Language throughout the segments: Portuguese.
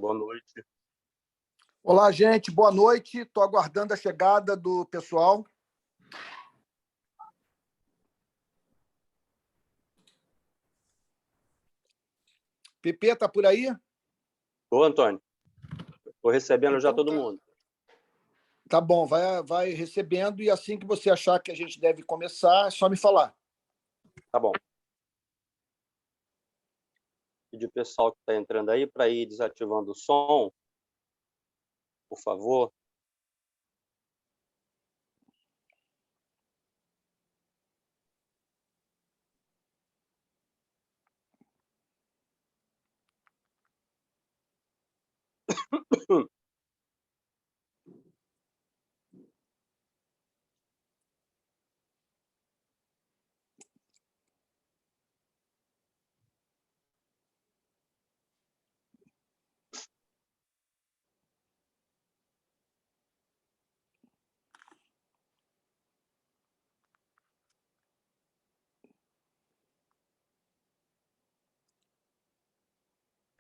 Boa noite. Olá, gente. Boa noite. Estou aguardando a chegada do pessoal. Pepe, está por aí? Ô, Antônio. Estou recebendo já todo mundo. Tá bom, vai recebendo e assim que você achar que a gente deve começar, é só me falar. Tá bom. Pedir o pessoal que está entrando aí para ir desativando o som, por favor.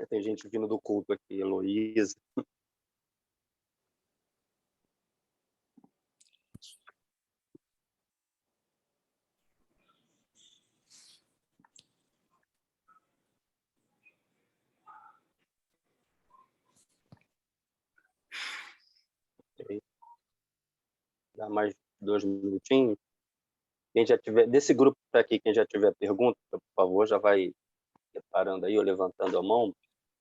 Tem gente vindo do culto aqui, Heloísa. Okay. Dá mais 2 minutinhos. Quem já tiver, desse grupo aqui, quem já tiver pergunta, por favor, já vai preparando aí ou levantando a mão,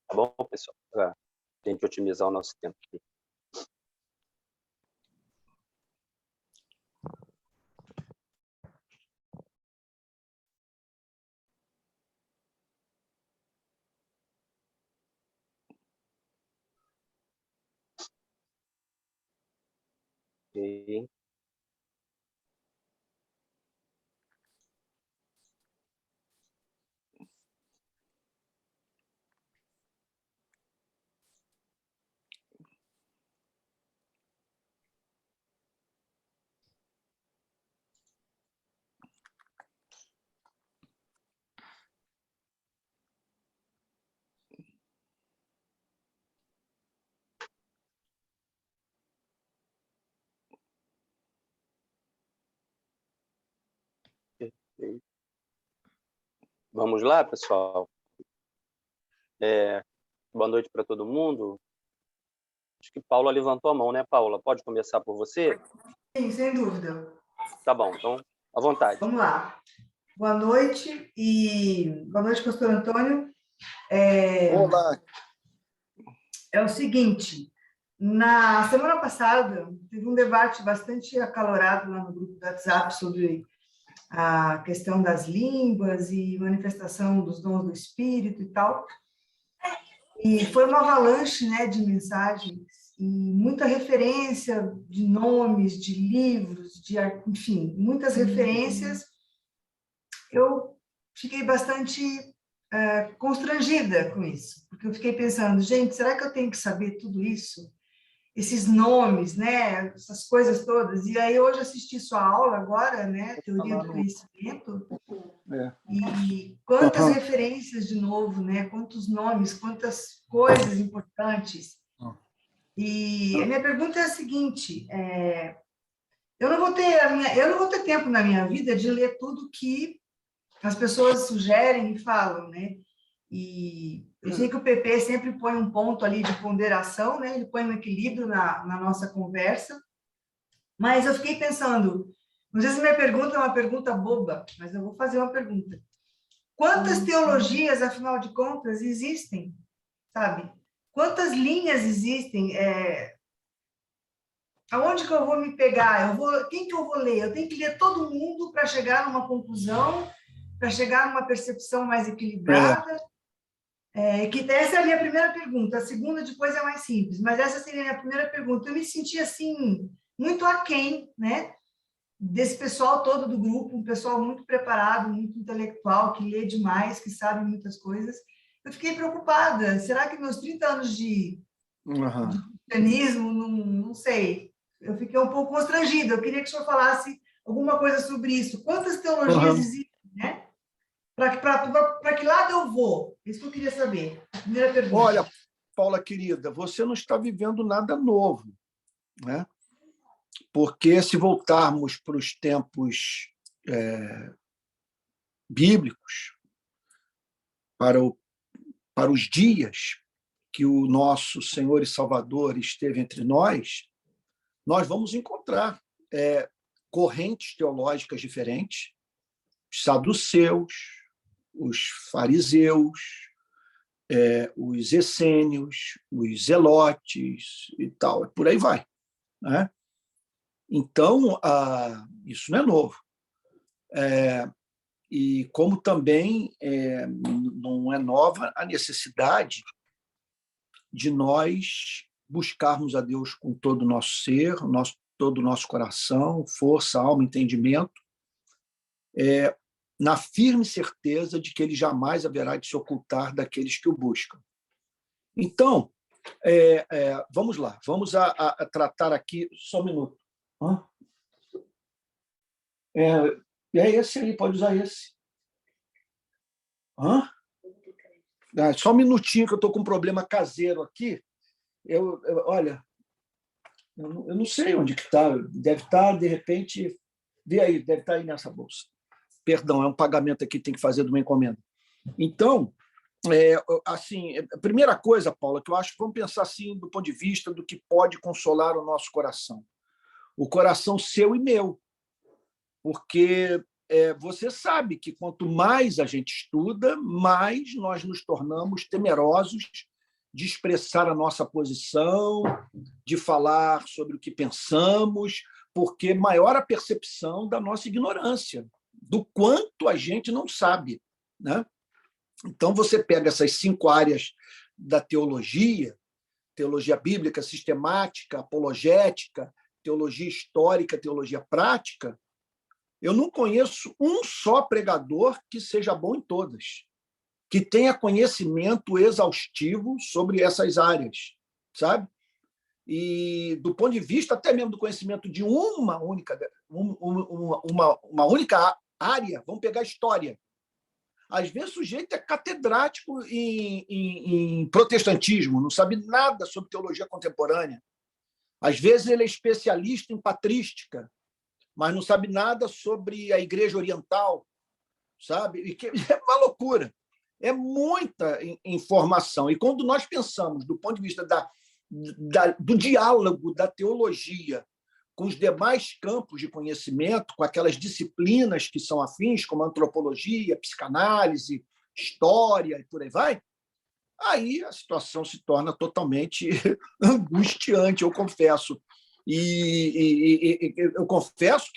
tá bom, pessoal? Para a gente otimizar o nosso tempo aqui. Ok. Ok. Vamos lá, pessoal? Boa noite para todo mundo. Acho que Paula levantou a mão, né, Paula? Pode começar por você? Sim, sem dúvida. Tá bom, então, à vontade. Vamos lá. Boa noite, pastor Antônio. Olá. É o seguinte, na semana passada, teve um debate bastante acalorado lá no grupo do WhatsApp sobre a questão das línguas e manifestação dos dons do Espírito e tal. E foi uma avalanche, né, de mensagens e muita referência de nomes, de livros, enfim, muitas referências. Eu fiquei bastante constrangida com isso, porque eu fiquei pensando, gente, será que eu tenho que saber tudo isso? Esses nomes, né, essas coisas todas. E aí hoje assisti sua aula agora, né, Teoria do Conhecimento, e quantas referências de novo, né, quantos nomes, quantas coisas importantes. E a minha pergunta é a seguinte, eu não vou ter tempo na minha vida de ler tudo que as pessoas sugerem e falam, né? E eu sei que o PP sempre põe um ponto ali de ponderação, né? Ele põe um equilíbrio na nossa conversa. Mas eu fiquei pensando, não sei se minha pergunta é uma pergunta boba, mas eu vou fazer uma pergunta. Quantas teologias, afinal de contas, existem? Sabe? Quantas linhas existem? Aonde que eu vou me pegar? Quem que eu vou ler? Eu tenho que ler todo mundo para chegar numa conclusão, para chegar numa percepção mais equilibrada. Essa é a minha primeira pergunta. A segunda, depois, é mais simples. Mas essa seria a minha primeira pergunta. Eu me senti, assim, muito aquém, né? Desse pessoal todo do grupo, um pessoal muito preparado, muito intelectual, que lê demais, que sabe muitas coisas. Eu fiquei preocupada. Será que meus 30 anos de cristianismo, não sei, eu fiquei um pouco constrangida. Eu queria que o senhor falasse alguma coisa sobre isso. Quantas teologias existem, né? Para que lado eu vou? Isso que eu queria saber. A primeira pergunta. Olha, Paula querida, você não está vivendo nada novo, né? Porque se voltarmos para os tempos bíblicos, para os dias que o nosso Senhor e Salvador esteve entre nós vamos encontrar correntes teológicas diferentes, os saduceus, os fariseus, os essênios, os zelotes e tal, por aí vai, né? Então, isso não é novo. E como também não é nova a necessidade de nós buscarmos a Deus com todo o nosso ser, todo o nosso coração, força, alma, entendimento, na firme certeza de que ele jamais haverá de se ocultar daqueles que o buscam. Então, vamos lá, vamos a tratar aqui, só um minuto. É esse aí, pode usar esse. Só um minutinho que eu estou com um problema caseiro aqui. Olha, eu não sei onde que está. Deve estar, de repente... Vê aí, deve estar aí nessa bolsa. Perdão, é um pagamento aqui que tem que fazer de uma encomenda. Então, assim, a primeira coisa, Paula, que eu acho que vamos pensar assim do ponto de vista do que pode consolar o nosso coração. O coração seu e meu. Porque você sabe que quanto mais a gente estuda, mais nós nos tornamos temerosos de expressar a nossa posição, de falar sobre o que pensamos, porque maior a percepção da nossa ignorância, do quanto a gente não sabe, né? Então, você pega essas 5 áreas da teologia bíblica, sistemática, apologética, teologia histórica, teologia prática. Eu não conheço um só pregador que seja bom em todas, que tenha conhecimento exaustivo sobre essas áreas, sabe? E do ponto de vista até mesmo do conhecimento de uma única área, vamos pegar a história. Às vezes o sujeito é catedrático em protestantismo, não sabe nada sobre teologia contemporânea. Às vezes ele é especialista em patrística, mas não sabe nada sobre a Igreja Oriental, sabe? E que é uma loucura. É muita informação. E quando nós pensamos do ponto de vista do diálogo da teologia com os demais campos de conhecimento, com aquelas disciplinas que são afins, como antropologia, psicanálise, história e por aí vai, aí a situação se torna totalmente angustiante, eu confesso. E eu confesso,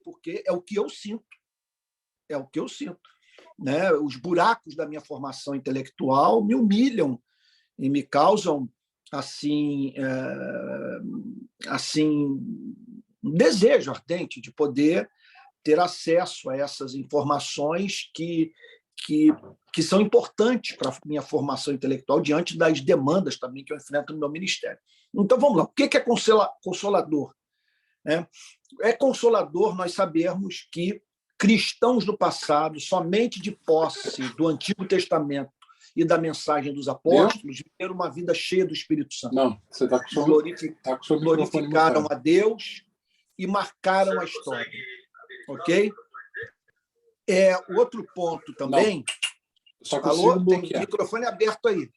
porque é o que eu sinto. É o que eu sinto. Né? Os buracos da minha formação intelectual me humilham e me causam assim um desejo ardente de poder ter acesso a essas informações que são importantes para a minha formação intelectual diante das demandas também que eu enfrento no meu ministério. Então, vamos lá. O que é consolador? É consolador nós sabermos que cristãos do passado, somente de posse do Antigo Testamento e da mensagem dos apóstolos, viveram uma vida cheia do Espírito Santo. Não, você está com glorificaram a Deus e marcaram a história. Ok? Outro ponto também... Não. Só consigo Alô? bloquear. Tem microfone aberto aí.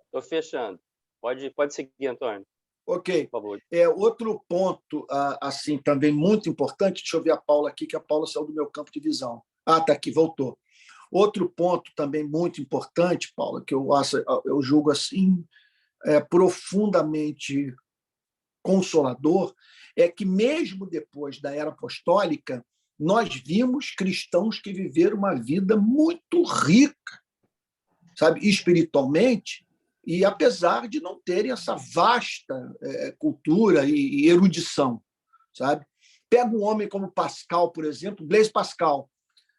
Estou fechando. Pode seguir, Antônio. Ok. Por favor. Outro ponto assim, também muito importante, deixa eu ver a Paula aqui, que a Paula saiu do meu campo de visão. Está aqui, voltou. Outro ponto também muito importante, Paula, que eu julgo assim, profundamente consolador, é que mesmo depois da era apostólica, nós vimos cristãos que viveram uma vida muito rica, sabe, espiritualmente, e apesar de não terem essa vasta cultura e erudição, sabe? Pega um homem como Pascal, por exemplo, Blaise Pascal.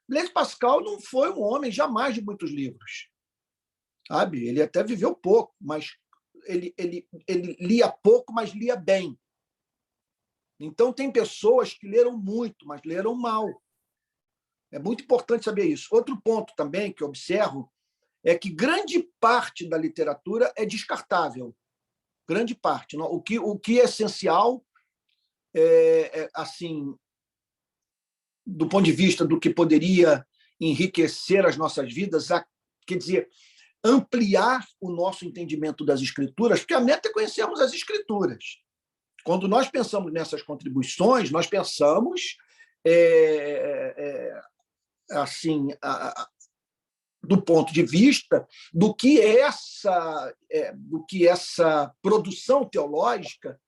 Blaise Pascal não foi um homem jamais de muitos livros, sabe? Ele até viveu pouco, mas ele lia pouco, mas lia bem. Então, tem pessoas que leram muito, mas leram mal. É muito importante saber isso. Outro ponto também que eu observo é que grande parte da literatura é descartável. Grande parte. O que é essencial, assim, do ponto de vista do que poderia enriquecer as nossas vidas, quer dizer, ampliar o nosso entendimento das Escrituras, porque a meta é conhecermos as Escrituras. Quando nós pensamos nessas contribuições, nós pensamos assim, do ponto de vista do que essa produção teológica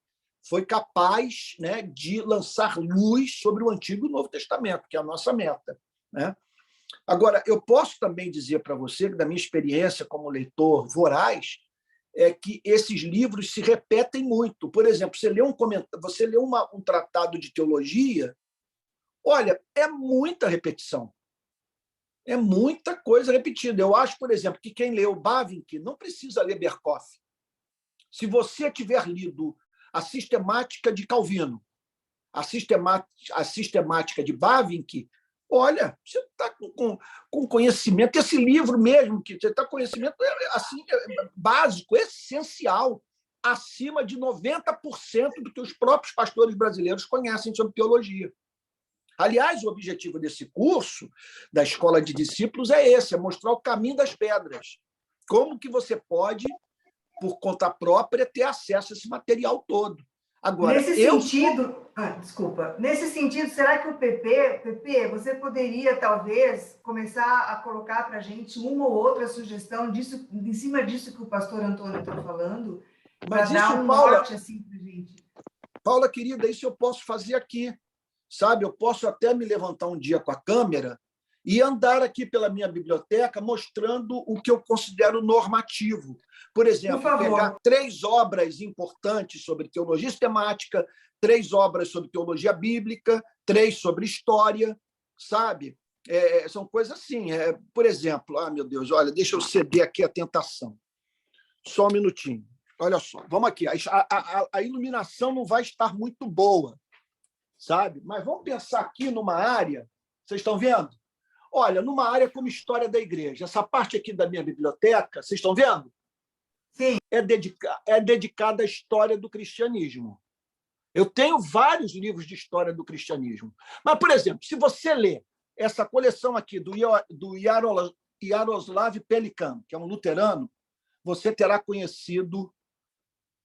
foi capaz, né, de lançar luz sobre o Antigo e o Novo Testamento, que é a nossa meta, né? Agora, eu posso também dizer para você, que da minha experiência como leitor voraz, é que esses livros se repetem muito. Por exemplo, você lê um tratado de teologia, olha, é muita repetição. É muita coisa repetida. Eu acho, por exemplo, que quem leu Bavinck não precisa ler Berkhof. Se você tiver lido a sistemática de Calvino, a sistemática de Bavinck, olha, você está com conhecimento, esse livro mesmo, que você está com conhecimento assim, básico, essencial, acima de 90% do que os próprios pastores brasileiros conhecem sobre teologia. Aliás, o objetivo desse curso, da Escola de Discípulos, é esse, é mostrar o caminho das pedras. Como que você pode, por conta própria, ter acesso a esse material todo. Agora, nesse sentido, será que o PP, você poderia, talvez, começar a colocar para a gente uma ou outra sugestão disso, em cima disso que o pastor Antônio está falando, para dar um norte assim para a gente? Paula, querida, isso eu posso fazer aqui. Sabe, eu posso até me levantar um dia com a câmera e andar aqui pela minha biblioteca mostrando o que eu considero normativo. Por exemplo, pegar 3 obras importantes sobre teologia sistemática, 3 obras sobre teologia bíblica, 3 sobre história, sabe? São coisas assim. Por exemplo, meu Deus, olha, deixa eu ceder aqui a tentação. Só um minutinho. Olha só, vamos aqui. A iluminação não vai estar muito boa, sabe? Mas vamos pensar aqui numa área, vocês estão vendo? Olha, numa área como História da Igreja. Essa parte aqui da minha biblioteca, vocês estão vendo? Sim. É dedicada à história do cristianismo. Eu tenho vários livros de história do cristianismo. Mas, por exemplo, se você ler essa coleção aqui do Jaroslav Pelikan, que é um luterano, você terá conhecido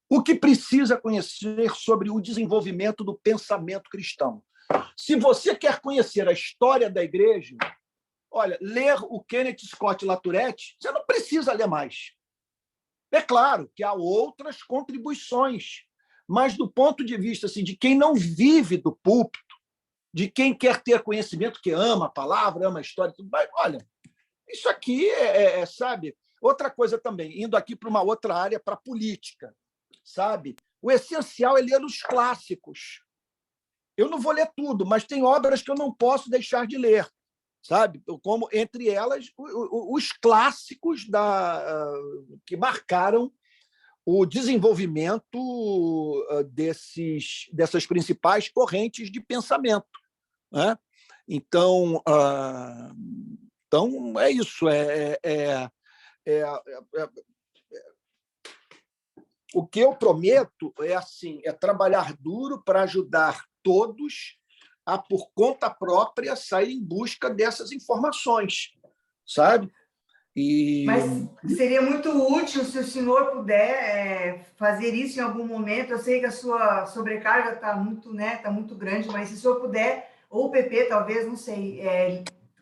o que precisa conhecer sobre o desenvolvimento do pensamento cristão. Se você quer conhecer a história da igreja, olha, ler o Kenneth Scott Latourette, você não precisa ler mais. É claro que há outras contribuições, mas do ponto de vista assim, de quem não vive do púlpito, de quem quer ter conhecimento, que ama a palavra, ama a história, tudo mais, olha, isso aqui sabe? Outra coisa também, indo aqui para uma outra área, para a política, sabe? O essencial é ler os clássicos. Eu não vou ler tudo, mas tem obras que eu não posso deixar de ler, sabe? Como, entre elas, os clássicos que marcaram o desenvolvimento dessas principais correntes de pensamento, né? Então, é isso. O que eu prometo é trabalhar duro para ajudar todos a, por conta própria, sair em busca dessas informações, sabe? Mas seria muito útil se o senhor puder fazer isso em algum momento. Eu sei que a sua sobrecarga está muito, né, tá muito grande, mas se o senhor puder, ou o PP talvez, não sei,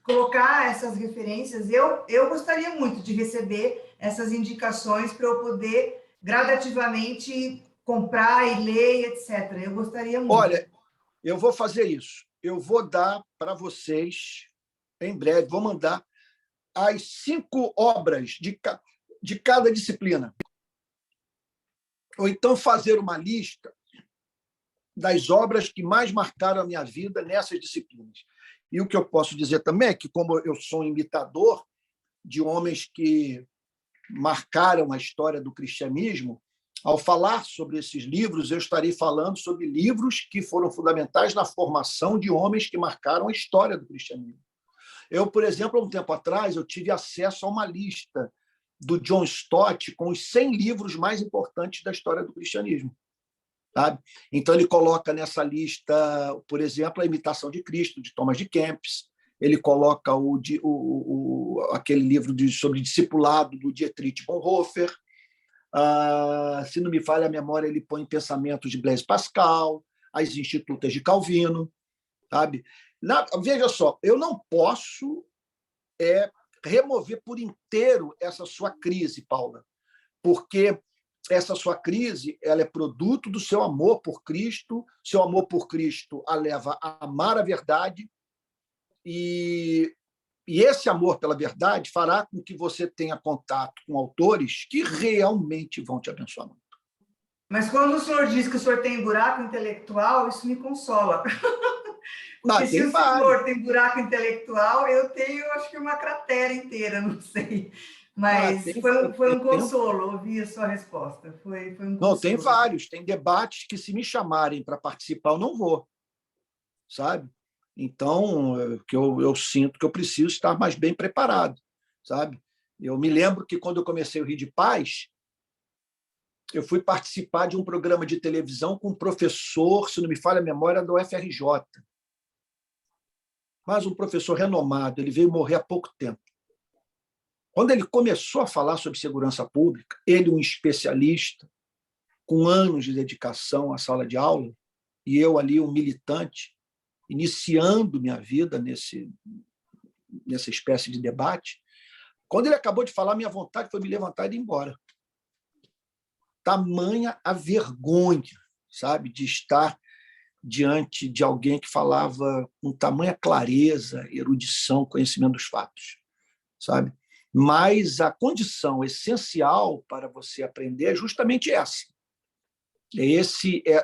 colocar essas referências, eu gostaria muito de receber essas indicações para eu poder gradativamente comprar e ler, etc. Eu gostaria muito. Olha, eu vou fazer isso. Eu vou dar para vocês, em breve, vou mandar as 5 obras de cada disciplina. Ou então fazer uma lista das obras que mais marcaram a minha vida nessas disciplinas. E o que eu posso dizer também é que, como eu sou um imitador de homens que marcaram a história do cristianismo, ao falar sobre esses livros, eu estarei falando sobre livros que foram fundamentais na formação de homens que marcaram a história do cristianismo. Eu, por exemplo, há um tempo atrás, eu tive acesso a uma lista do John Stott com os 100 livros mais importantes da história do cristianismo. Sabe? Então, ele coloca nessa lista, por exemplo, A Imitação de Cristo, de Thomas de Kempis. Ele coloca aquele livro sobre discipulado do Dietrich Bonhoeffer. Se não me falha a memória, ele põe Pensamentos de Blaise Pascal, As Institutas de Calvino. Sabe? Veja só, eu não posso remover por inteiro essa sua crise, Paula, porque essa sua crise ela é produto do seu amor por Cristo. Seu amor por Cristo a leva a amar a verdade, e esse amor pela verdade fará com que você tenha contato com autores que realmente vão te abençoar muito. Mas quando o senhor diz que o senhor tem buraco intelectual, isso me consola. Porque se o senhor tem buraco intelectual, eu tenho, acho que uma cratera inteira, não sei. Mas foi um consolo ouvir a sua resposta. Foi um consolo. Não, tem vários. Tem debates que, se me chamarem para participar, eu não vou. Sabe? Então, que eu sinto que eu preciso estar mais bem preparado. Sabe? Eu me lembro que, quando eu comecei o Rio de Paz, eu fui participar de um programa de televisão com um professor, se não me falha a memória, do UFRJ. Mas um professor renomado. Ele veio morrer há pouco tempo. Quando ele começou a falar sobre segurança pública, ele, um especialista, com anos de dedicação à sala de aula, e eu ali, um militante, iniciando minha vida nessa espécie de debate, quando ele acabou de falar, minha vontade foi me levantar e ir embora. Tamanha a vergonha, sabe, de estar diante de alguém que falava com tamanha clareza, erudição, conhecimento dos fatos, sabe? Mas a condição essencial para você aprender é justamente essa.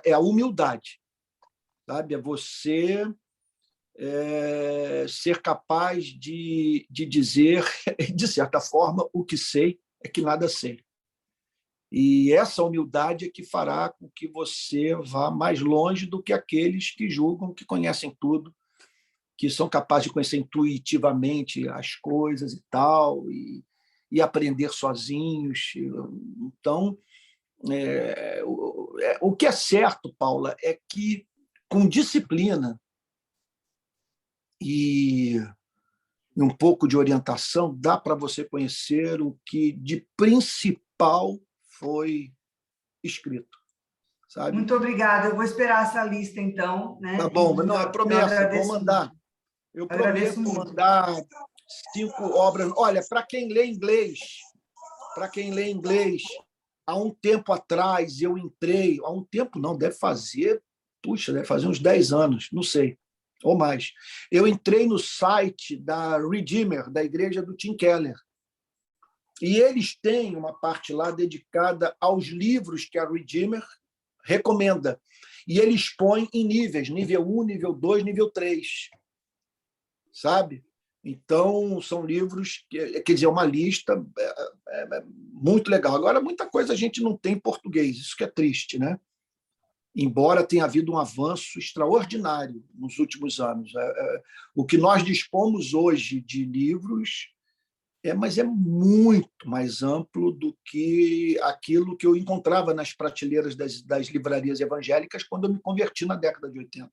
É a humildade, sabe? É você ser capaz de dizer, de certa forma, o que sei é que nada sei. E essa humildade é que fará com que você vá mais longe do que aqueles que julgam que conhecem tudo, que são capazes de conhecer intuitivamente as coisas e tal, e aprender sozinhos. Então, o que é certo, Paula, é que, com disciplina e um pouco de orientação, dá para você conhecer o que de principal foi escrito. Sabe? Muito obrigada. Eu vou esperar essa lista, então. Né? Tá bom, mas não, é promessa, vou mandar. Eu prometo mandar 5 obras. Olha, para quem lê inglês, há um tempo atrás eu entrei, há um tempo não, deve fazer uns 10 anos, não sei, ou mais. Eu entrei no site da Redeemer, da igreja do Tim Keller, e eles têm uma parte lá dedicada aos livros que a Redeemer recomenda. E eles põem em níveis, nível 1, nível 2, nível 3. Sabe? Então, são livros, quer dizer, uma lista muito legal. Agora, muita coisa a gente não tem em português, isso que é triste, né? Embora tenha havido um avanço extraordinário nos últimos anos. O que nós dispomos hoje de livros mas é muito mais amplo do que aquilo que eu encontrava nas prateleiras das livrarias evangélicas quando eu me converti na década de 80.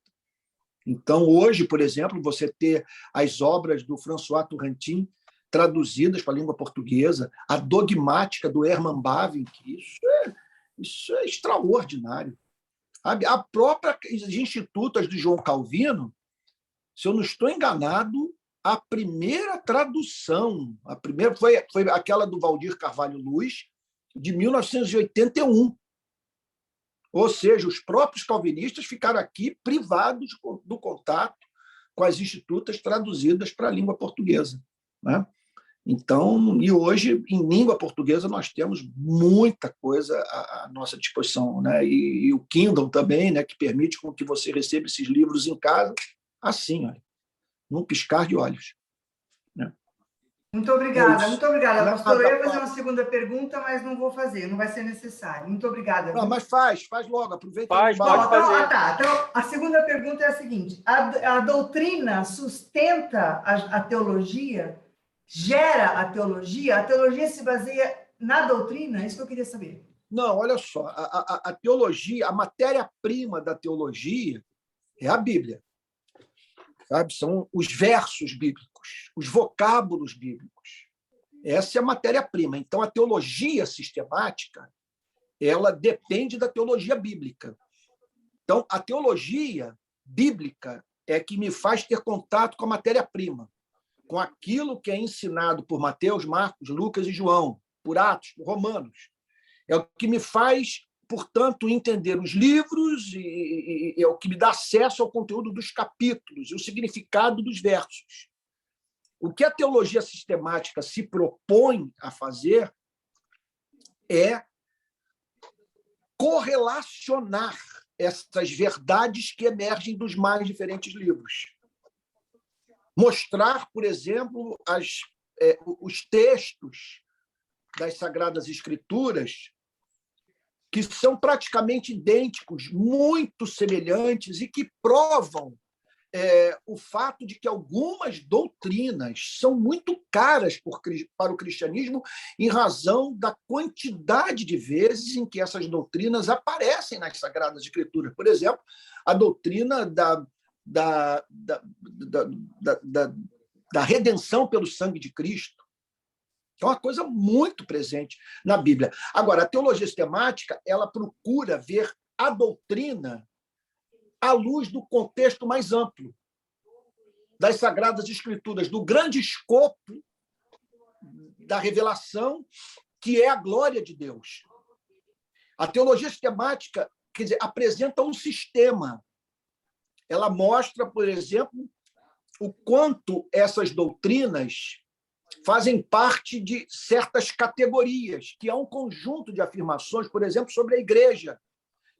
Então, hoje, por exemplo, você ter as obras do François Turrentin traduzidas para a língua portuguesa, a dogmática do Herman Bavinck, isso é extraordinário. A própria Institutas de João Calvino, se eu não estou enganado, a primeira tradução, foi aquela do Valdir Carvalho Luz, de 1981. Ou seja, os próprios calvinistas ficaram aqui privados do contato com as institutas traduzidas para a língua portuguesa. Né? Então, e hoje, em língua portuguesa, nós temos muita coisa à nossa disposição. Né? E o Kindle também, né, que permite com que você receba esses livros em casa, assim, olha, num piscar de olhos. Né? Muito obrigada, pastor. Eu ia fazer uma segunda pergunta, mas não vou fazer, não vai ser necessário. Muito obrigada. Não, mas faz logo, aproveita. Pode fazer. Então, a segunda pergunta é a seguinte: a doutrina sustenta a teologia? gera a teologia se baseia na doutrina? É isso que eu queria saber. Não, olha só, a teologia, a matéria-prima da teologia é a Bíblia. Sabe? São os versos bíblicos, os vocábulos bíblicos. Essa é a matéria-prima. Então, a teologia sistemática, ela depende da teologia bíblica. Então, a teologia bíblica é que me faz ter contato com a matéria-prima, com aquilo que é ensinado por Mateus, Marcos, Lucas e João, por Atos, por Romanos. É o que me faz, portanto, entender os livros e é o que me dá acesso ao conteúdo dos capítulos e o significado dos versos. O que a teologia sistemática se propõe a fazer é correlacionar essas verdades que emergem dos mais diferentes livros. Mostrar, por exemplo, os textos das Sagradas Escrituras que são praticamente idênticos, muito semelhantes e que provam o fato de que algumas doutrinas são muito caras para o cristianismo em razão da quantidade de vezes em que essas doutrinas aparecem nas Sagradas Escrituras. Por exemplo, a doutrina da redenção pelo sangue de Cristo. É uma coisa muito presente na Bíblia. Agora, a teologia sistemática, ela procura ver a doutrina à luz do contexto mais amplo das Sagradas Escrituras, do grande escopo da revelação, que é a glória de Deus. A teologia sistemática, quer dizer, apresenta um sistema. Ela mostra, por exemplo, o quanto essas doutrinas fazem parte de certas categorias, que é um conjunto de afirmações, por exemplo, sobre a igreja,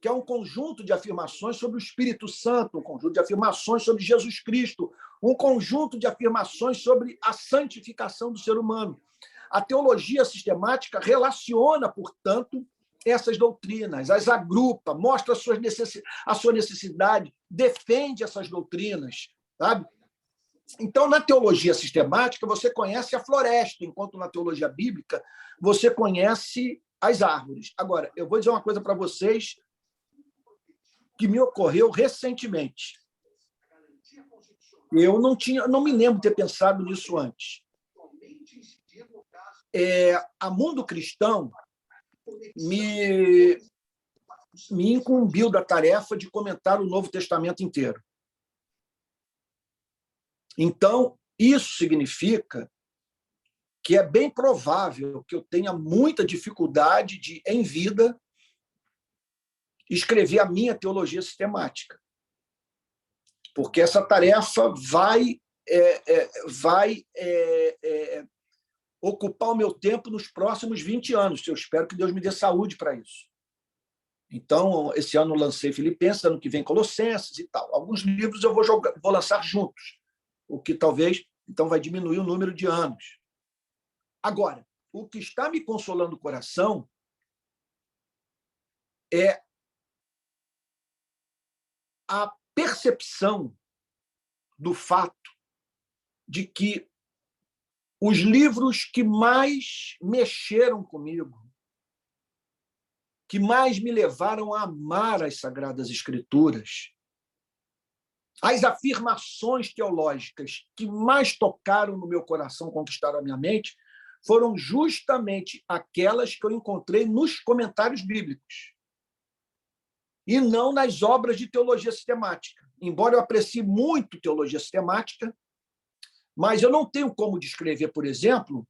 que é um conjunto de afirmações sobre o Espírito Santo, um conjunto de afirmações sobre Jesus Cristo, um conjunto de afirmações sobre a santificação do ser humano. A teologia sistemática relaciona, portanto, essas doutrinas, as agrupa, mostra a sua necessidade, defende essas doutrinas, sabe? Então, na teologia sistemática, você conhece a floresta, enquanto na teologia bíblica você conhece as árvores. Agora, eu vou dizer uma coisa para vocês que me ocorreu recentemente. Eu não me lembro de ter pensado nisso antes. A Mundo Cristão me incumbiu da tarefa de comentar o Novo Testamento inteiro. Então, isso significa que é bem provável que eu tenha muita dificuldade de, em vida, escrever a minha teologia sistemática. Porque essa tarefa vai ocupar o meu tempo nos próximos 20 anos. Eu espero que Deus me dê saúde para isso. Então, esse ano eu lancei Filipenses, ano que vem Colossenses e tal. Alguns livros eu vou lançar juntos, o que talvez, então, vai diminuir o número de anos. Agora, o que está me consolando o coração é a percepção do fato de que os livros que mais mexeram comigo, que mais me levaram a amar as Sagradas Escrituras, as afirmações teológicas que mais tocaram no meu coração, conquistaram a minha mente, foram justamente aquelas que eu encontrei nos comentários bíblicos e não nas obras de teologia sistemática. Embora eu aprecie muito teologia sistemática, mas eu não tenho como descrever, por exemplo,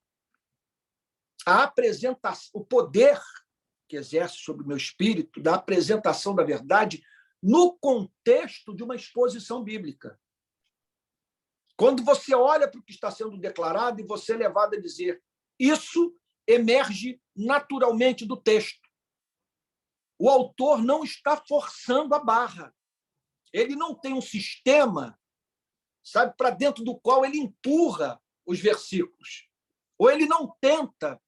a apresentação, o poder que exerce sobre o meu espírito da apresentação da verdade no contexto de uma exposição bíblica. Quando você olha para o que está sendo declarado e você é levado a dizer isso emerge naturalmente do texto. O autor não está forçando a barra. Ele não tem um sistema, sabe, para dentro do qual ele empurra os versículos. Ou ele não tenta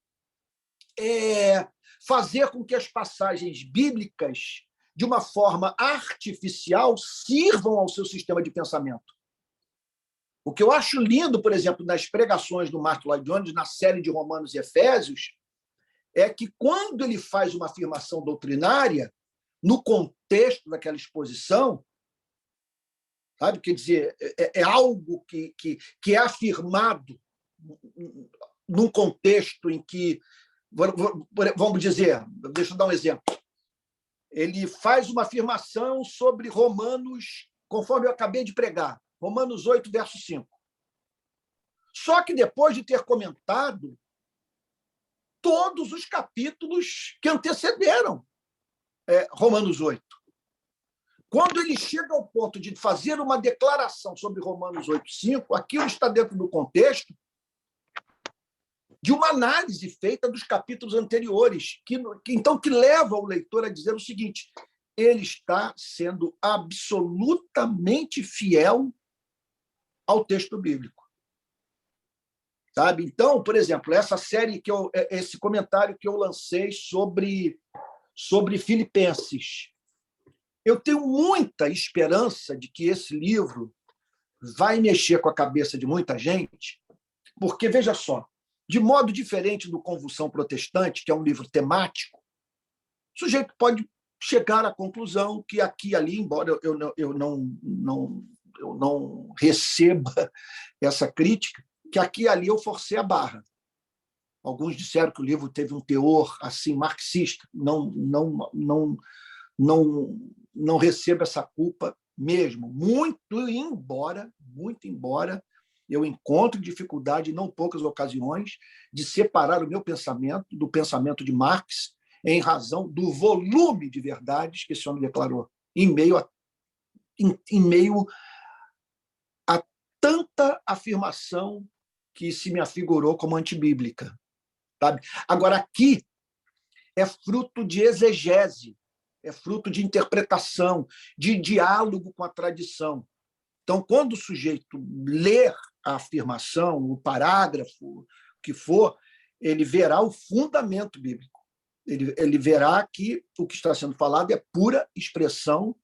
fazer com que as passagens bíblicas, de uma forma artificial, sirvam ao seu sistema de pensamento. O que eu acho lindo, por exemplo, nas pregações do Martin Lloyd Jones, na série de Romanos e Efésios, é que quando ele faz uma afirmação doutrinária, no contexto daquela exposição, sabe? Quer dizer, é algo que é afirmado num contexto em que, vamos dizer, deixa eu dar um exemplo, ele faz uma afirmação sobre Romanos, conforme eu acabei de pregar, Romanos 8, verso 5. Só que depois de ter comentado todos os capítulos que antecederam Romanos 8. Quando ele chega ao ponto de fazer uma declaração sobre Romanos 8,5, aquilo está dentro do contexto de uma análise feita dos capítulos anteriores, que leva o leitor a dizer o seguinte: ele está sendo absolutamente fiel ao texto bíblico. Sabe? Então, por exemplo, esse comentário que eu lancei sobre Filipenses, eu tenho muita esperança de que esse livro vai mexer com a cabeça de muita gente, porque, veja só, de modo diferente do Convulsão Protestante, que é um livro temático, o sujeito pode chegar à conclusão que aqui e ali, embora eu não receba essa crítica, que aqui e ali eu forcei a barra. Alguns disseram que o livro teve um teor assim marxista. Não recebo essa culpa mesmo. Muito embora eu encontre dificuldade, em não poucas ocasiões, de separar o meu pensamento do pensamento de Marx, em razão do volume de verdades que esse homem declarou, em meio a tanta afirmação que se me afigurou como antibíblica. Sabe? Agora, aqui é fruto de exegese, é fruto de interpretação, de diálogo com a tradição. Então, quando o sujeito ler a afirmação, o parágrafo, o que for, ele verá o fundamento bíblico. Ele verá que o que está sendo falado é pura expressão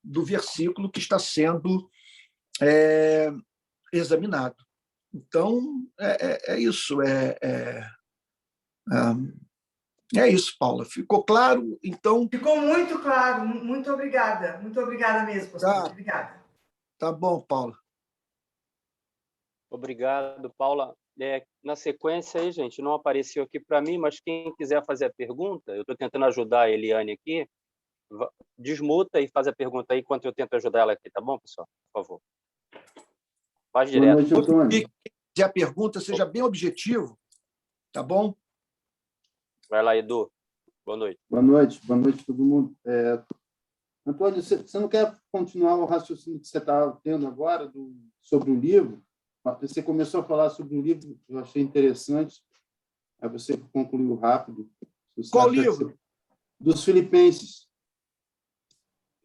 do versículo que está sendo examinado. Então, é isso. É isso, Paula. Ficou claro? Então. Ficou muito claro. Muito obrigada. Muito obrigada mesmo, pastor. Obrigada. Tá bom, Paula. Obrigado, Paula. Na sequência aí, gente, não apareceu aqui para mim, mas quem quiser fazer a pergunta, eu estou tentando ajudar a Eliane aqui, desmuta e faz a pergunta aí enquanto eu tento ajudar ela aqui, tá bom, pessoal? Por favor. Faz direto. Boa noite, Antônio. Se a pergunta seja bem objetivo, tá bom? Vai lá, Edu. Boa noite. Boa noite todo mundo. Antônio, você não quer continuar o raciocínio que você está tendo agora sobre o livro? Você começou a falar sobre um livro que eu achei interessante, aí você concluiu rápido. Qual livro? Dos Filipenses.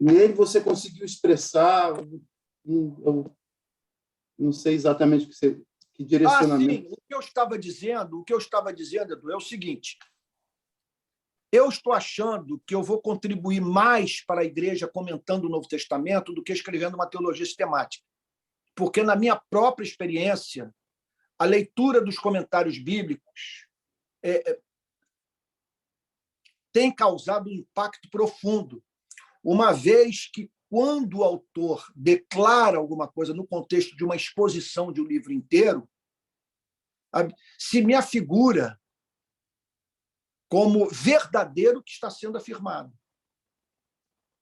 Nele você conseguiu expressar, eu não sei exatamente que direcionamento. Sim. O que eu estava dizendo, Edu, é o seguinte: eu estou achando que eu vou contribuir mais para a igreja comentando o Novo Testamento do que escrevendo uma teologia sistemática. Porque, na minha própria experiência, a leitura dos comentários bíblicos tem causado um impacto profundo, uma vez que, quando o autor declara alguma coisa no contexto de uma exposição de um livro inteiro, se me afigura como verdadeiro o que está sendo afirmado.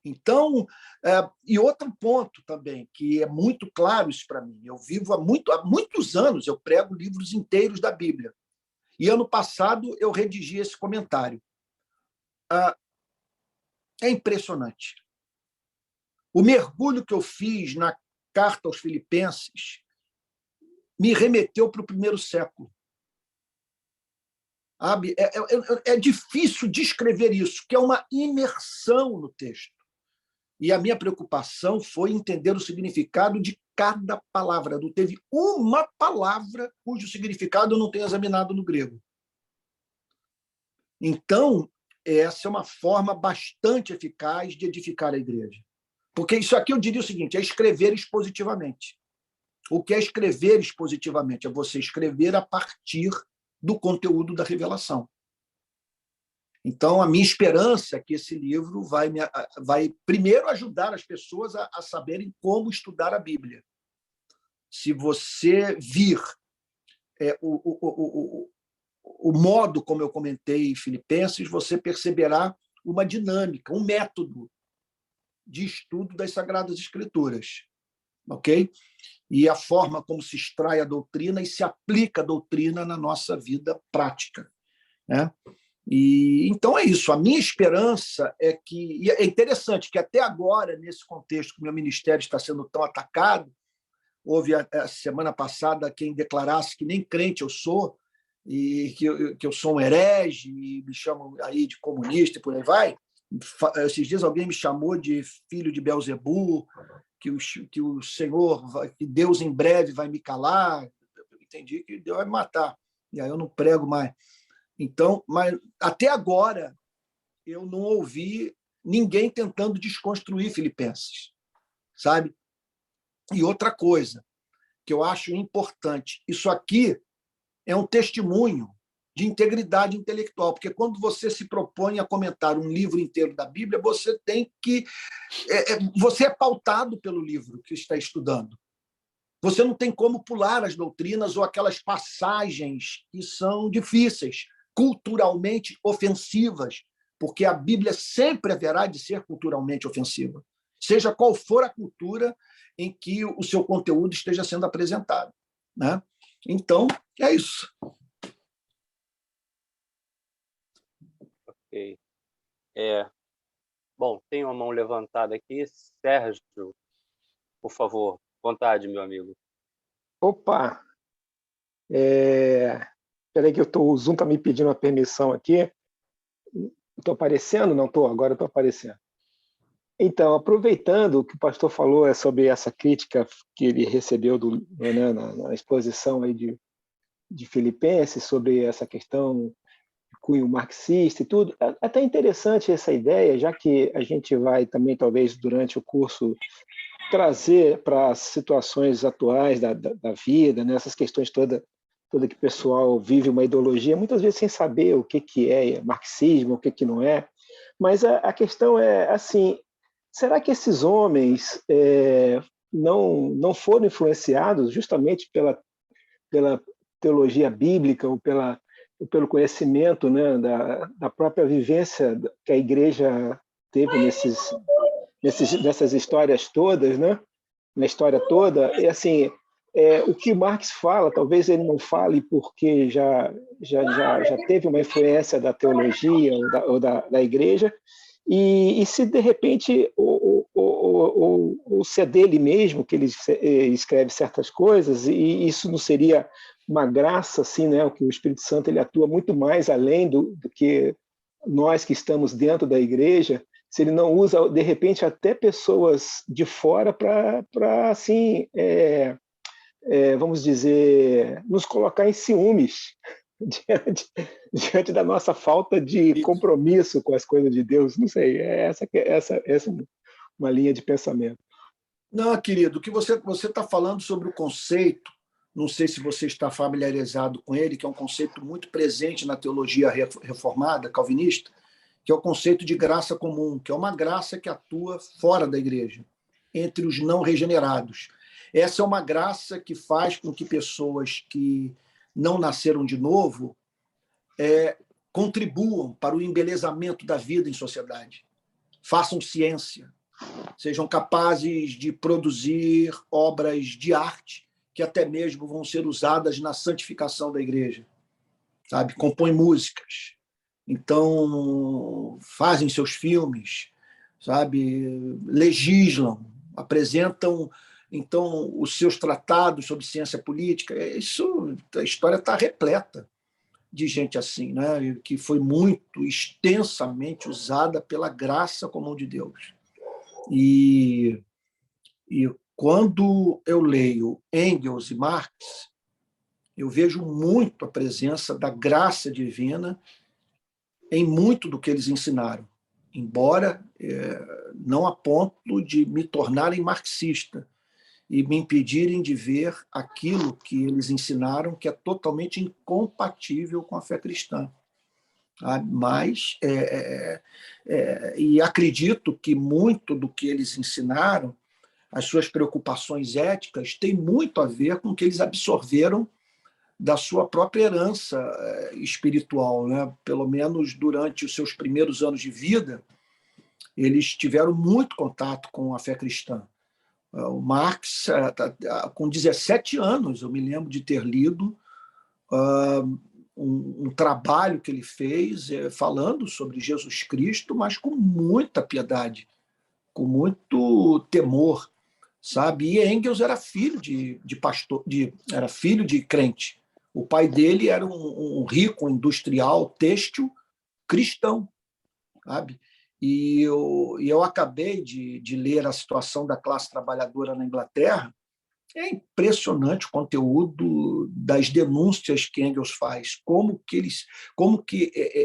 Então, e outro ponto também, que é muito claro isso para mim, eu vivo há muitos anos, eu prego livros inteiros da Bíblia, e ano passado eu redigi esse comentário. É impressionante. O mergulho que eu fiz na carta aos Filipenses me remeteu para o primeiro século. É difícil descrever isso, que é uma imersão no texto. E a minha preocupação foi entender o significado de cada palavra. Não teve uma palavra cujo significado eu não tenha examinado no grego. Então, essa é uma forma bastante eficaz de edificar a igreja. Porque isso aqui eu diria o seguinte: é escrever expositivamente. O que é escrever expositivamente? É você escrever a partir do conteúdo da revelação. Então, a minha esperança é que esse livro vai primeiro ajudar as pessoas a saberem como estudar a Bíblia. Se você vir o modo como eu comentei em Filipenses, você perceberá uma dinâmica, um método de estudo das Sagradas Escrituras. Ok? E a forma como se extrai a doutrina e se aplica a doutrina na nossa vida prática. Né? E então é isso. A minha esperança é que... E é interessante que até agora, nesse contexto que o meu ministério está sendo tão atacado, houve a semana passada quem declarasse que nem crente eu sou, e que eu sou um herege, e me chamam aí de comunista e por aí vai. Esses dias alguém me chamou de filho de Belzebu, que o Senhor, que Deus em breve vai me calar. Eu entendi que Deus vai me matar. E aí eu não prego mais. Então, mas até agora eu não ouvi ninguém tentando desconstruir Filipenses, sabe? E outra coisa que eu acho importante, isso aqui é um testemunho de integridade intelectual, porque quando você se propõe a comentar um livro inteiro da Bíblia, você tem que... Você é pautado pelo livro que está estudando. Você não tem como pular as doutrinas ou aquelas passagens que são difíceis, culturalmente ofensivas, porque a Bíblia sempre haverá de ser culturalmente ofensiva, seja qual for a cultura em que o seu conteúdo esteja sendo apresentado. Né? Então, é isso. Ok. Bom, tem uma mão levantada aqui. Sérgio, por favor, vontade, meu amigo. Opa! Espera aí que o Zoom está me pedindo uma permissão aqui. Estou aparecendo? Não estou, agora estou aparecendo. Então, aproveitando o que o pastor falou sobre essa crítica que ele recebeu né, na exposição aí de Filipenses, sobre essa questão de cunho marxista e tudo, é até interessante essa ideia, já que a gente vai também, talvez, durante o curso, trazer para as situações atuais da vida, né, essas questões toda que o pessoal vive uma ideologia, muitas vezes sem saber o que é marxismo, o que não é. Mas a questão é assim, será que esses homens não foram influenciados justamente pela teologia bíblica ou pelo conhecimento, né, da própria vivência que a igreja teve nessas histórias todas, né? Na história toda? E assim, o que Marx fala, talvez ele não fale porque já teve uma influência da teologia ou da igreja, e se de repente se é dele mesmo que ele escreve certas coisas, e isso não seria uma graça, assim, né? O que o Espírito Santo ele atua muito mais além do que nós que estamos dentro da igreja, se ele não usa, de repente, até pessoas de fora para assim, vamos dizer, nos colocar em ciúmes diante da nossa falta de compromisso com as coisas de Deus. Não sei, essa uma linha de pensamento. Não, querido, o que você está falando sobre o conceito, não sei se você está familiarizado com ele, que é um conceito muito presente na teologia reformada, calvinista, que é o conceito de graça comum, que é uma graça que atua fora da igreja, entre os não regenerados. Essa é uma graça que faz com que pessoas que não nasceram de novo contribuam para o embelezamento da vida em sociedade, façam ciência, sejam capazes de produzir obras de arte que até mesmo vão ser usadas na santificação da igreja, sabe? Compõem músicas, então fazem seus filmes, sabe? Legislam, apresentam então os seus tratados sobre ciência política. Isso, a história está repleta de gente assim, né? Que foi muito extensamente usada pela graça comum de Deus. E quando eu leio Engels e Marx, eu vejo muito a presença da graça divina em muito do que eles ensinaram, embora não a ponto de me tornarem marxista. e me impedirem de ver aquilo que eles ensinaram, que é totalmente incompatível com a fé cristã. Mas, e acredito que muito do que eles ensinaram, as suas preocupações éticas, tem muito a ver com o que eles absorveram da sua própria herança espiritual, né? Pelo menos durante os seus primeiros anos de vida, eles tiveram muito contato com a fé cristã. O Marx, com 17 anos, eu me lembro de ter lido um trabalho que ele fez falando sobre Jesus Cristo, mas com muita piedade, com muito temor, sabe? E Engels era filho de pastor, era filho de crente. O pai dele era um rico industrial têxtil cristão, sabe? E eu acabei de ler a situação da classe trabalhadora na Inglaterra. É impressionante o conteúdo das denúncias que Engels faz, como que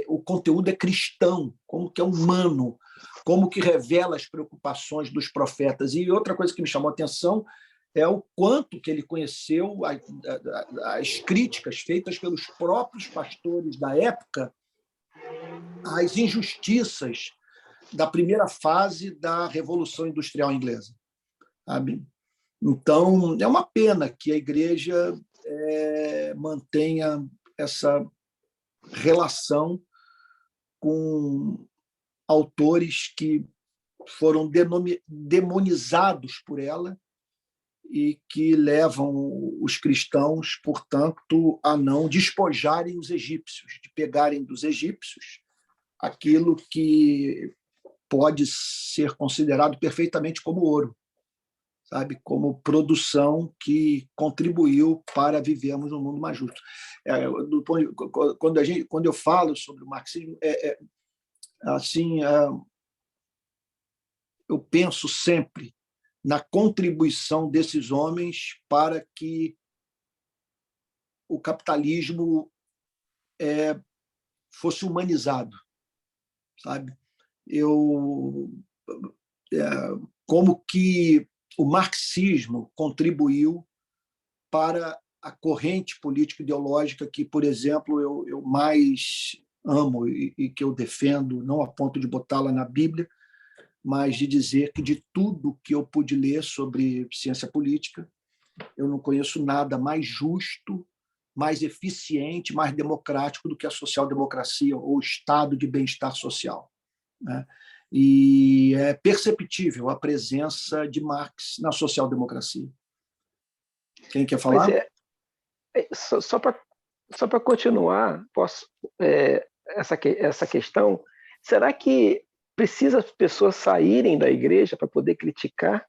o conteúdo é cristão, como que é humano, como que revela as preocupações dos profetas. E outra coisa que me chamou a atenção é o quanto que ele conheceu as críticas feitas pelos próprios pastores da época às injustiças da primeira fase da Revolução Industrial Inglesa, sabe? Então, é uma pena que a igreja mantenha essa relação com autores que foram demonizados por ela e que levam os cristãos, portanto, a não despojarem os egípcios, de pegarem dos egípcios aquilo que pode ser considerado perfeitamente como ouro, sabe, como produção que contribuiu para vivermos um mundo mais justo. Quando eu falo sobre o marxismo, assim, eu penso sempre na contribuição desses homens para que o capitalismo fosse humanizado, sabe? Como que o marxismo contribuiu para a corrente político-ideológica que, por exemplo, eu mais amo e que eu defendo, não a ponto de botá-la na Bíblia, mas de dizer que de tudo que eu pude ler sobre ciência política, eu não conheço nada mais justo, mais eficiente, mais democrático do que a social-democracia ou o estado de bem-estar social, né? E é perceptível a presença de Marx na social-democracia. Quem quer falar? Só para continuar, essa questão, será que precisa as pessoas saírem da igreja para poder criticar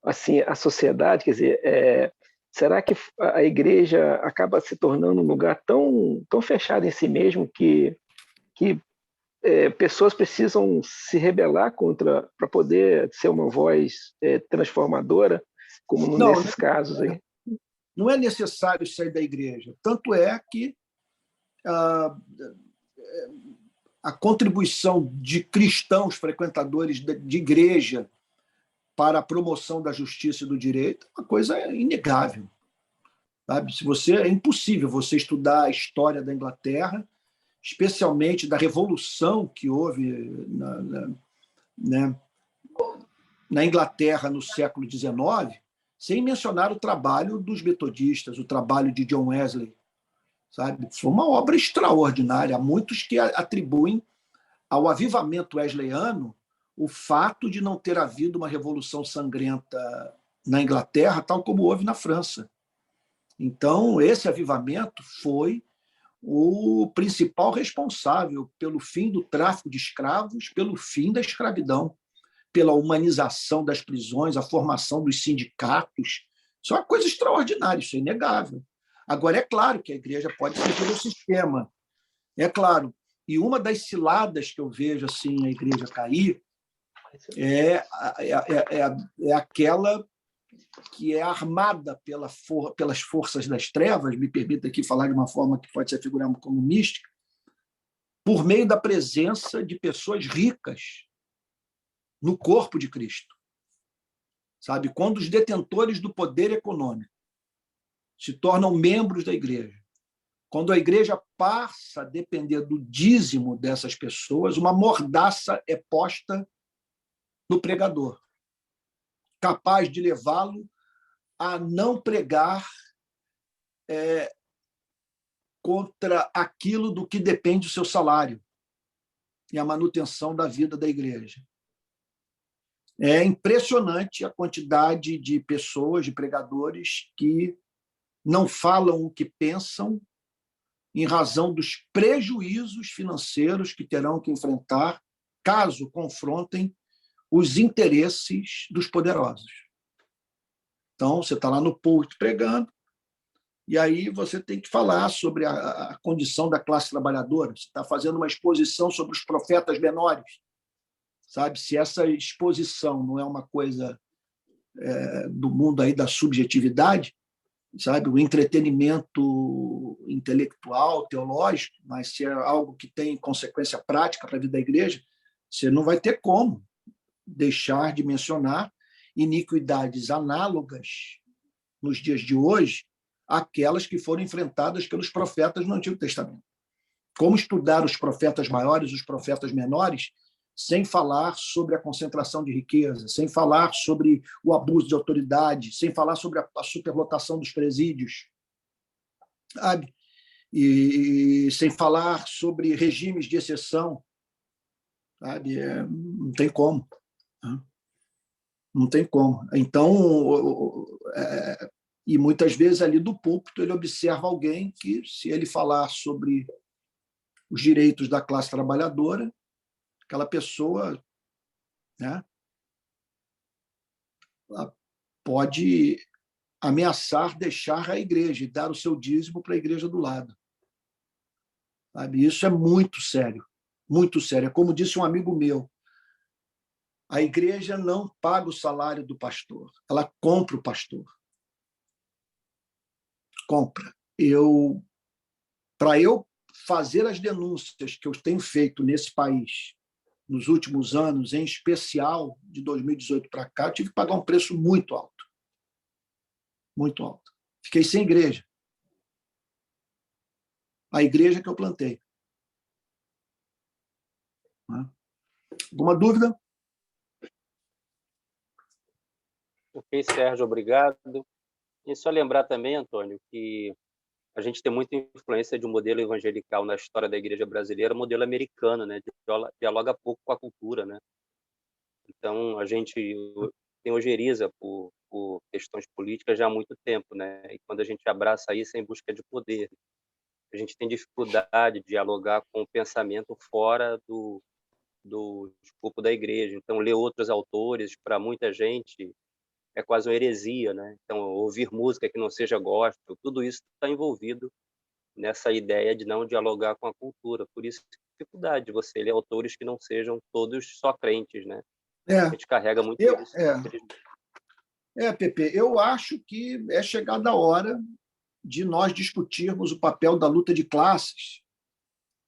assim a sociedade? Quer dizer, será que a igreja acaba se tornando um lugar tão fechado em si mesmo que pessoas precisam se rebelar contra para poder ser uma voz transformadora, como nesses casos aí? Não é necessário sair da igreja. Tanto é que a contribuição de cristãos frequentadores de igreja para a promoção da justiça e do direito é uma coisa inegável, sabe? É impossível você estudar a história da Inglaterra, especialmente da revolução que houve na Inglaterra no século XIX, sem mencionar o trabalho dos metodistas, o trabalho de John Wesley, sabe? Foi uma obra extraordinária. Há muitos que atribuem ao avivamento wesleyano o fato de não ter havido uma revolução sangrenta na Inglaterra, tal como houve na França. Então, esse avivamento foi o principal responsável pelo fim do tráfico de escravos, pelo fim da escravidão, pela humanização das prisões, a formação dos sindicatos. Isso é uma coisa extraordinária, isso é inegável. Agora, é claro que a igreja pode servir ao sistema, é claro. E uma das ciladas que eu vejo assim, a igreja cair é aquela que é armada pelas forças das trevas, me permita aqui falar de uma forma que pode se figurar como mística, por meio da presença de pessoas ricas no corpo de Cristo, sabe? Quando os detentores do poder econômico se tornam membros da igreja, quando a igreja passa a depender do dízimo dessas pessoas, uma mordaça é posta no pregador, capaz de levá-lo a não pregar contra aquilo do que depende o seu salário e a manutenção da vida da igreja. É impressionante a quantidade de pessoas, de pregadores, que não falam o que pensam em razão dos prejuízos financeiros que terão que enfrentar caso confrontem os interesses dos poderosos. Então, você está lá no púlpito pregando, e aí você tem que falar sobre a condição da classe trabalhadora. Você está fazendo uma exposição sobre os profetas menores. Sabe? Se essa exposição não é uma coisa do mundo aí da subjetividade, sabe? O entretenimento intelectual, teológico, mas se é algo que tem consequência prática para a vida da igreja, você não vai ter como deixar de mencionar iniquidades análogas nos dias de hoje àquelas que foram enfrentadas pelos profetas no Antigo Testamento. Como estudar os profetas maiores e os profetas menores sem falar sobre a concentração de riqueza, sem falar sobre o abuso de autoridade, sem falar sobre a superlotação dos presídios, sabe? E sem falar sobre regimes de exceção, sabe? Não tem como. Não tem como. Então, e muitas vezes ali do púlpito ele observa alguém que, se ele falar sobre os direitos da classe trabalhadora, aquela pessoa, né, ela pode ameaçar deixar a igreja e dar o seu dízimo para a igreja do lado. Sabe? Isso é muito sério, muito sério. É como disse um amigo meu, a igreja não paga o salário do pastor, ela compra o pastor. Compra. Para eu fazer as denúncias que eu tenho feito nesse país nos últimos anos, em especial de 2018 para cá, eu tive que pagar um preço muito alto. Muito alto. Fiquei sem igreja. A igreja que eu plantei. Alguma dúvida? Ok, Sérgio, obrigado. E só lembrar também, Antônio, que a gente tem muita influência de um modelo evangelical na história da igreja brasileira, modelo americano, né? Dialoga pouco com a cultura, né? Então, a gente tem ojeriza por questões políticas já há muito tempo, né? E quando a gente abraça isso é em busca de poder. A gente tem dificuldade de dialogar com o pensamento fora do escopo da igreja. Então, ler outros autores, para muita gente, é quase uma heresia, né? Então, ouvir música que não seja gospel, tudo isso está envolvido nessa ideia de não dialogar com a cultura. Por isso, dificuldade de você ler autores que não sejam todos só crentes, né? A gente carrega muito isso. Pepe, eu acho que é chegada a hora de nós discutirmos o papel da luta de classes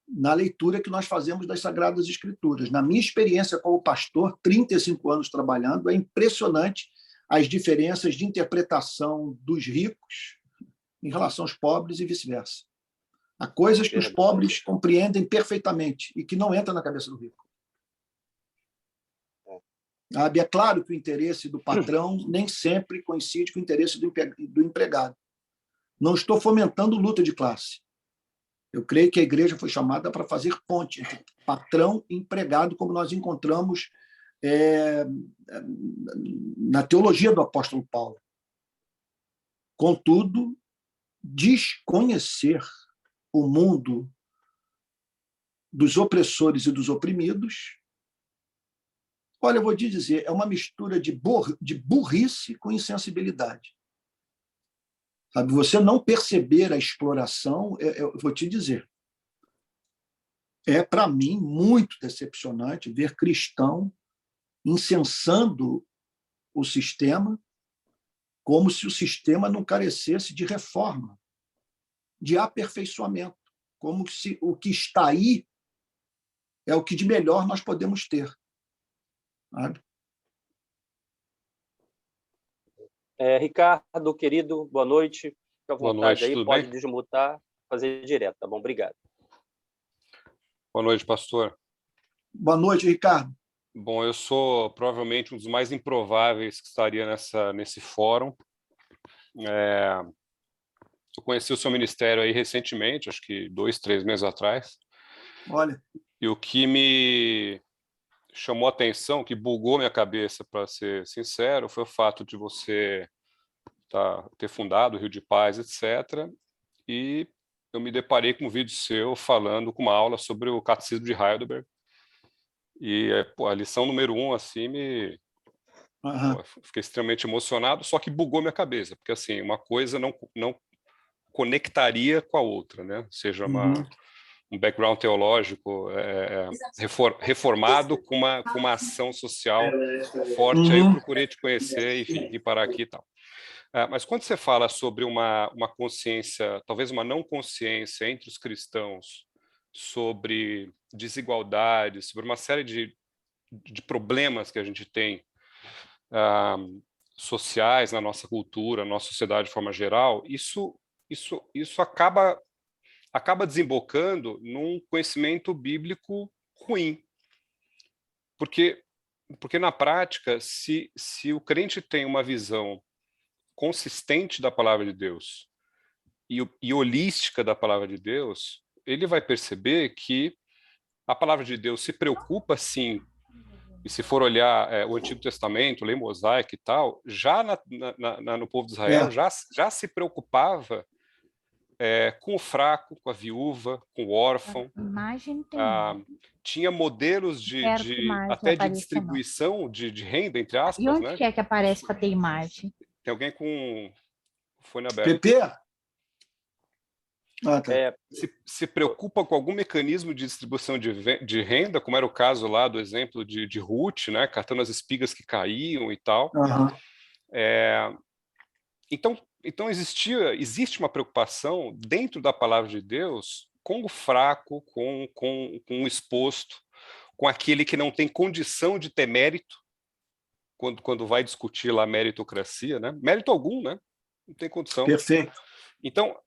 na leitura que nós fazemos das Sagradas Escrituras. Na minha experiência como pastor, 35 anos trabalhando, é impressionante as diferenças de interpretação dos ricos em relação aos pobres e vice-versa. Há coisas que os pobres compreendem perfeitamente e que não entram na cabeça do rico. É claro que o interesse do patrão nem sempre coincide com o interesse do empregado. Não estou fomentando luta de classe. Eu creio que a igreja foi chamada para fazer ponte entre patrão e empregado, como nós encontramos na teologia do apóstolo Paulo. Contudo, desconhecer o mundo dos opressores e dos oprimidos, olha, eu vou te dizer, é uma mistura de burrice com insensibilidade. Sabe, você não perceber a exploração, eu vou te dizer, é, para mim, muito decepcionante ver cristão incensando o sistema como se o sistema não carecesse de reforma, de aperfeiçoamento, como se o que está aí é o que de melhor nós podemos ter. Sabe? Ricardo, querido, boa noite. Fica à Boa vontade noite, aí, tudo pode bem? desmutar, fazer direto, tá bom? Obrigado. Boa noite, pastor. Boa noite, Ricardo. Bom, eu sou provavelmente um dos mais improváveis que estaria nesse fórum. Eu conheci o seu ministério aí recentemente, acho que 2, 3 meses atrás, Olha, e o que me chamou a atenção, que bugou minha cabeça, para ser sincero, foi o fato de você ter fundado o Rio de Paz, etc. E eu me deparei com um vídeo seu falando com uma aula sobre o Catecismo de Heidelberg. E pô, a lição número 1, assim, aham, fiquei extremamente emocionado, só que bugou minha cabeça, porque assim, uma coisa não conectaria com a outra, né? Ou seja, uhum, um background teológico reformado com uma ação social forte. Aí eu uhum. procurei te conhecer, enfim, vim parar aqui e tal. Mas quando você fala sobre uma consciência, talvez uma não consciência entre os cristãos sobre desigualdades, sobre uma série de problemas que a gente tem sociais na nossa cultura, na nossa sociedade de forma geral, isso acaba desembocando num conhecimento bíblico ruim. Porque na prática, se o crente tem uma visão consistente da palavra de Deus e holística da palavra de Deus, ele vai perceber que a palavra de Deus se preocupa, sim, e se for olhar o Antigo Testamento, lei mosaica e tal, já no povo de Israel, É, já se preocupava com o fraco, com a viúva, com o órfão. Imagem tem. Tinha modelos Quero que mais até de apareça, distribuição de renda, entre não. E aspas, onde né? que é que aparece para ter imagem? Tem alguém com o fone aberto. PP? Ah, tá. Se preocupa com algum mecanismo de distribuição de renda, como era o caso lá do exemplo de Ruth, né, catando as espigas que caíam e tal. Aham, Então existe uma preocupação dentro da palavra de Deus com o fraco, com o exposto, com aquele que não tem condição de ter mérito, quando vai discutir lá a meritocracia, né? Mérito algum, né? Não tem condição. perfeito. Então,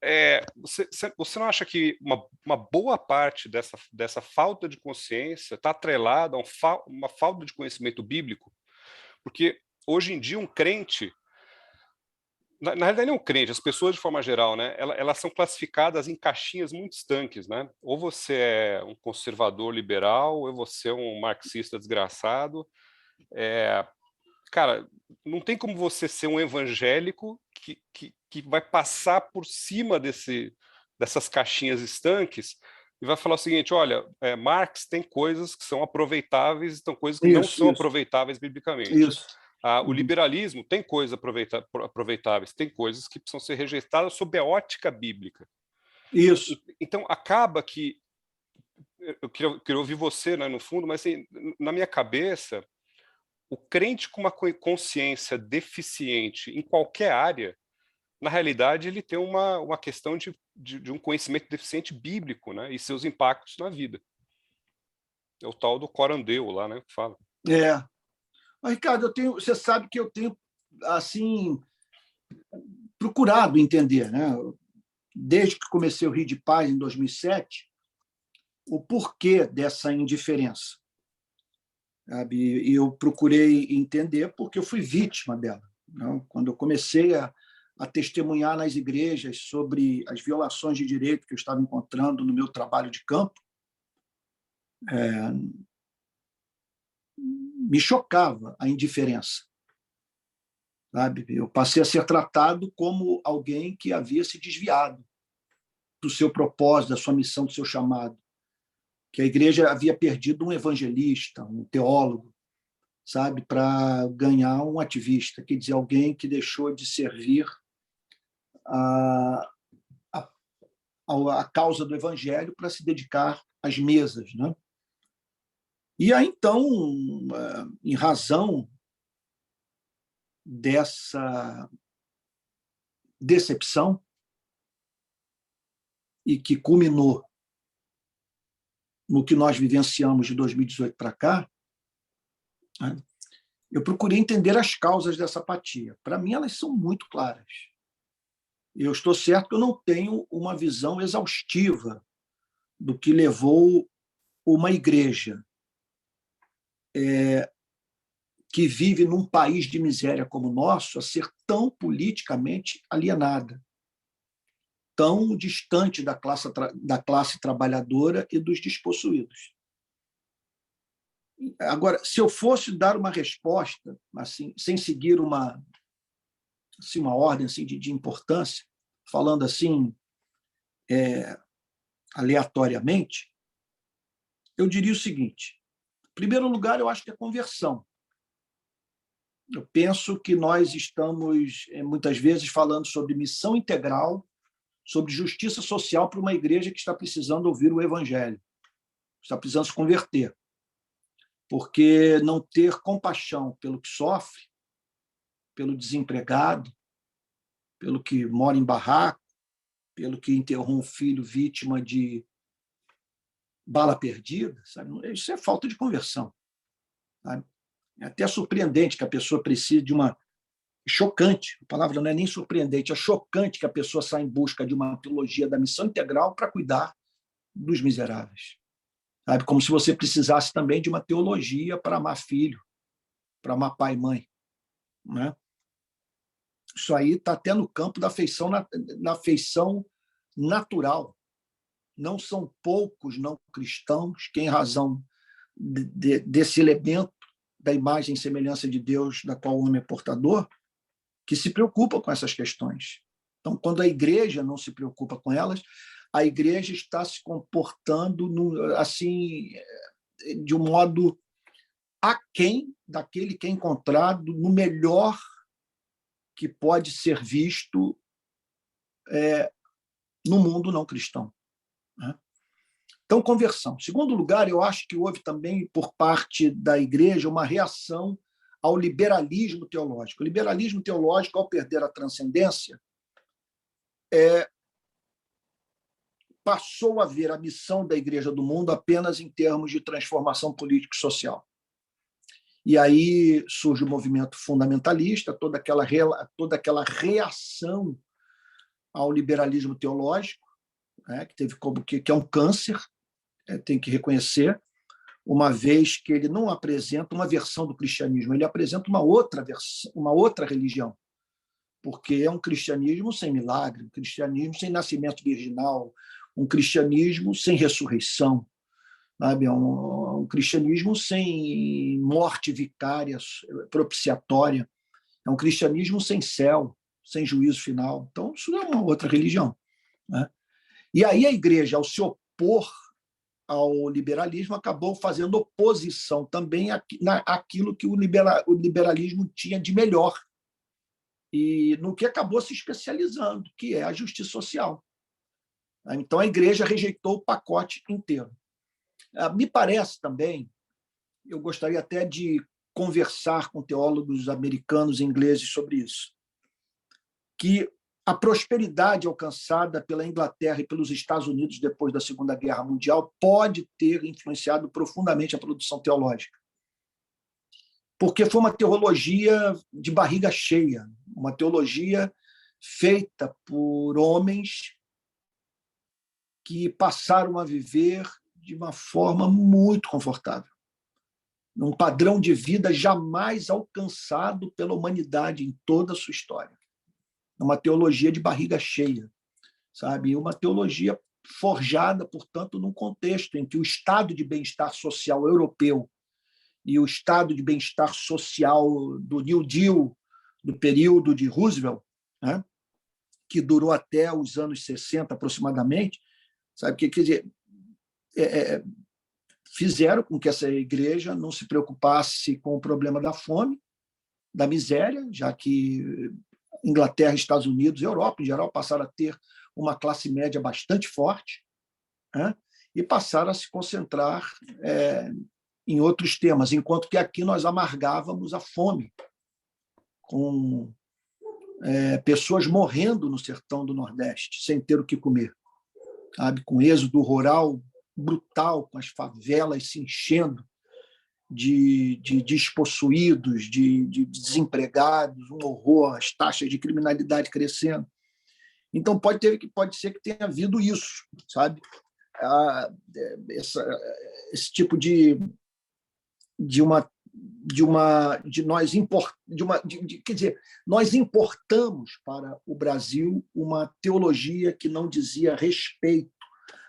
você não acha que uma boa parte dessa falta de consciência está atrelada a uma falta de conhecimento bíblico? Porque hoje em dia um crente, na realidade não é um crente, as pessoas de forma geral, né, elas são classificadas em caixinhas muito estanques, né? Ou você é um conservador liberal, ou você é um marxista desgraçado. Cara, não tem como você ser um evangélico que vai passar por cima dessas caixinhas estanques e vai falar o seguinte: olha, Marx tem coisas que são aproveitáveis e tem coisas que não são aproveitáveis biblicamente. Isso. O liberalismo tem coisas aproveitáveis, tem coisas que precisam ser rejeitadas sob a ótica bíblica. Isso. Então, acaba que... Eu queria ouvir você, né, no fundo, mas assim, na minha cabeça, o crente com uma consciência deficiente em qualquer área, na realidade, ele tem uma questão de um conhecimento deficiente bíblico, né, e seus impactos na vida. É o tal do corandeu lá, né, que fala. Mas, Ricardo, você sabe que eu tenho assim procurado entender, né? Desde que comecei o Rio de Paz em 2007, o porquê dessa indiferença. Sabe? E eu procurei entender porque eu fui vítima dela. Não? Quando eu comecei a testemunhar nas igrejas sobre as violações de direito que eu estava encontrando no meu trabalho de campo, me chocava a indiferença. Sabe? Eu passei a ser tratado como alguém que havia se desviado do seu propósito, da sua missão, do seu chamado. Que a igreja havia perdido um evangelista, um teólogo, sabe, para ganhar um ativista, quer dizer, alguém que deixou de servir a causa do evangelho para se dedicar às mesas, né? E aí, então, em razão dessa decepção, e que culminou no que nós vivenciamos de 2018 para cá, né, eu procurei entender as causas dessa apatia. Para mim, elas são muito claras. Eu estou certo que eu não tenho uma visão exaustiva do que levou uma igreja que vive num país de miséria como o nosso a ser tão politicamente alienada, tão distante da classe trabalhadora e dos despossuídos. Agora, se eu fosse dar uma resposta, assim, sem seguir uma ordem assim, de importância, falando assim aleatoriamente, eu diria o seguinte: em primeiro lugar, eu acho que é conversão. Eu penso que nós estamos, muitas vezes, falando sobre missão integral, sobre justiça social para uma igreja que está precisando ouvir o evangelho, está precisando se converter. Porque não ter compaixão pelo que sofre, pelo desempregado, pelo que mora em barraco, pelo que enterrou um filho vítima de bala perdida, sabe? Isso é falta de conversão. Sabe? É até surpreendente que a pessoa precise de uma... Chocante, a palavra não é nem surpreendente, é chocante que a pessoa saia em busca de uma teologia da missão integral para cuidar dos miseráveis. Sabe? Como se você precisasse também de uma teologia para amar filho, para amar pai e mãe. Né? Isso aí está até no campo da afeição, na afeição natural. Não são poucos não cristãos que, em razão desse elemento da imagem e semelhança de Deus, da qual o homem é portador, que se preocupam com essas questões. Então, quando a igreja não se preocupa com elas, a igreja está se comportando assim, de um modo aquém daquele que é encontrado no melhor que pode ser visto no mundo não cristão. Né? Então, conversão. Em segundo lugar, eu acho que houve também, por parte da igreja, uma reação ao liberalismo teológico. O liberalismo teológico, ao perder a transcendência, passou a ver a missão da Igreja do Mundo apenas em termos de transformação político-social. E aí surge o movimento fundamentalista, toda aquela reação ao liberalismo teológico, né, que teve como que é um câncer, tem que reconhecer, uma vez que ele não apresenta uma versão do cristianismo, ele apresenta uma outra religião, porque é um cristianismo sem milagre, um cristianismo sem nascimento virginal, um cristianismo sem ressurreição, sabe? É um cristianismo sem morte vicária, propiciatória, é um cristianismo sem céu, sem juízo final. Então, isso é uma outra religião. Né? E aí a igreja, ao se opor ao liberalismo, acabou fazendo oposição também àquilo que o liberalismo tinha de melhor, e no que acabou se especializando, que é a justiça social. Então, a igreja rejeitou o pacote inteiro. Me parece também, eu gostaria até de conversar com teólogos americanos e ingleses sobre isso, que a prosperidade alcançada pela Inglaterra e pelos Estados Unidos depois da Segunda Guerra Mundial pode ter influenciado profundamente a produção teológica. Porque foi uma teologia de barriga cheia, uma teologia feita por homens que passaram a viver de uma forma muito confortável, num padrão de vida jamais alcançado pela humanidade em toda a sua história. Uma teologia de barriga cheia, sabe? Uma teologia forjada, portanto, num contexto em que o estado de bem-estar social europeu e o estado de bem-estar social do New Deal, do período de Roosevelt, né, que durou até os anos 60 aproximadamente, sabe? Quer dizer, fizeram com que essa igreja não se preocupasse com o problema da fome, da miséria, já que Inglaterra, Estados Unidos, Europa, em geral, passaram a ter uma classe média bastante forte, né? E passaram a se concentrar em outros temas, enquanto que aqui nós amargávamos a fome, com pessoas morrendo no sertão do Nordeste, sem ter o que comer, sabe? Com êxodo rural brutal, com as favelas se enchendo, de despossuídos, de desempregados, um horror, as taxas de criminalidade crescendo. Então, pode ser que tenha havido isso, sabe? Esse tipo de quer dizer, nós importamos para o Brasil uma teologia que não dizia respeito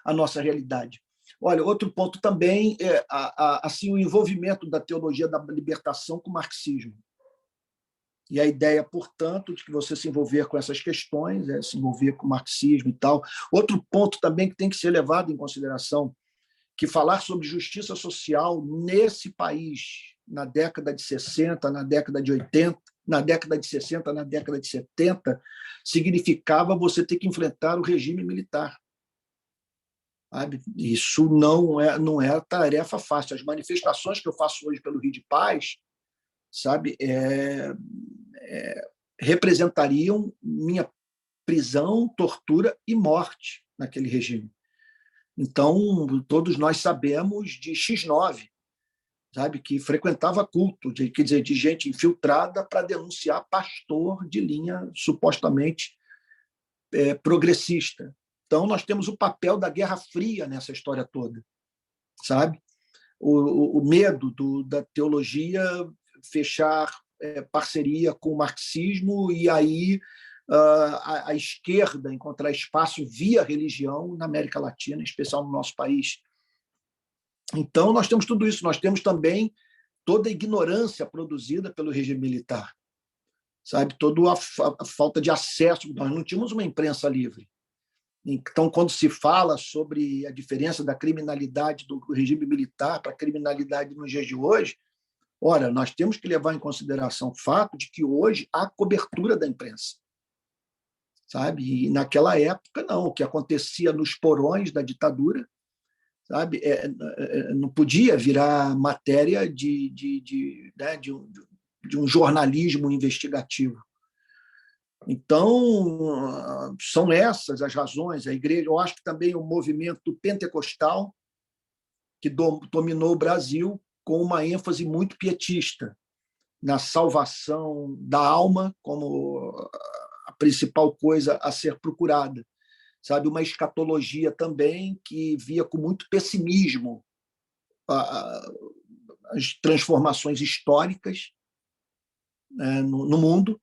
à nossa realidade. Olha, outro ponto também é assim, o envolvimento da teologia da libertação com o marxismo. E a ideia, portanto, de que você se envolver com essas questões, se envolver com o marxismo e tal. Outro ponto também que tem que ser levado em consideração, que falar sobre justiça social nesse país, na década de 60, na década de 80, na década de 60, na década de 70, significava você ter que enfrentar o regime militar. Sabe? Isso não é tarefa fácil. As manifestações que eu faço hoje pelo Rio de Paz, sabe, representariam minha prisão, tortura e morte naquele regime. Então, todos nós sabemos de X9, sabe, que frequentava culto, quer dizer, de gente infiltrada para denunciar pastor de linha supostamente progressista. Então, nós temos o papel da Guerra Fria nessa história toda, sabe? O medo da teologia fechar parceria com o marxismo e aí a esquerda encontrar espaço via religião na América Latina, em especial no nosso país. Então, nós temos tudo isso. Nós temos também toda a ignorância produzida pelo regime militar, sabe? Toda a falta de acesso. Nós não tínhamos uma imprensa livre. Então, quando se fala sobre a diferença da criminalidade do regime militar para a criminalidade nos dias de hoje, ora, nós temos que levar em consideração o fato de que hoje há cobertura da imprensa, sabe? E naquela época, não. O que acontecia nos porões da ditadura, sabe, não podia virar matéria de um jornalismo investigativo. Então, são essas as razões. A igreja, eu acho que também o movimento pentecostal, que dominou o Brasil, com uma ênfase muito pietista, na salvação da alma como a principal coisa a ser procurada. Sabe, uma escatologia também que via com muito pessimismo as transformações históricas, né, no mundo,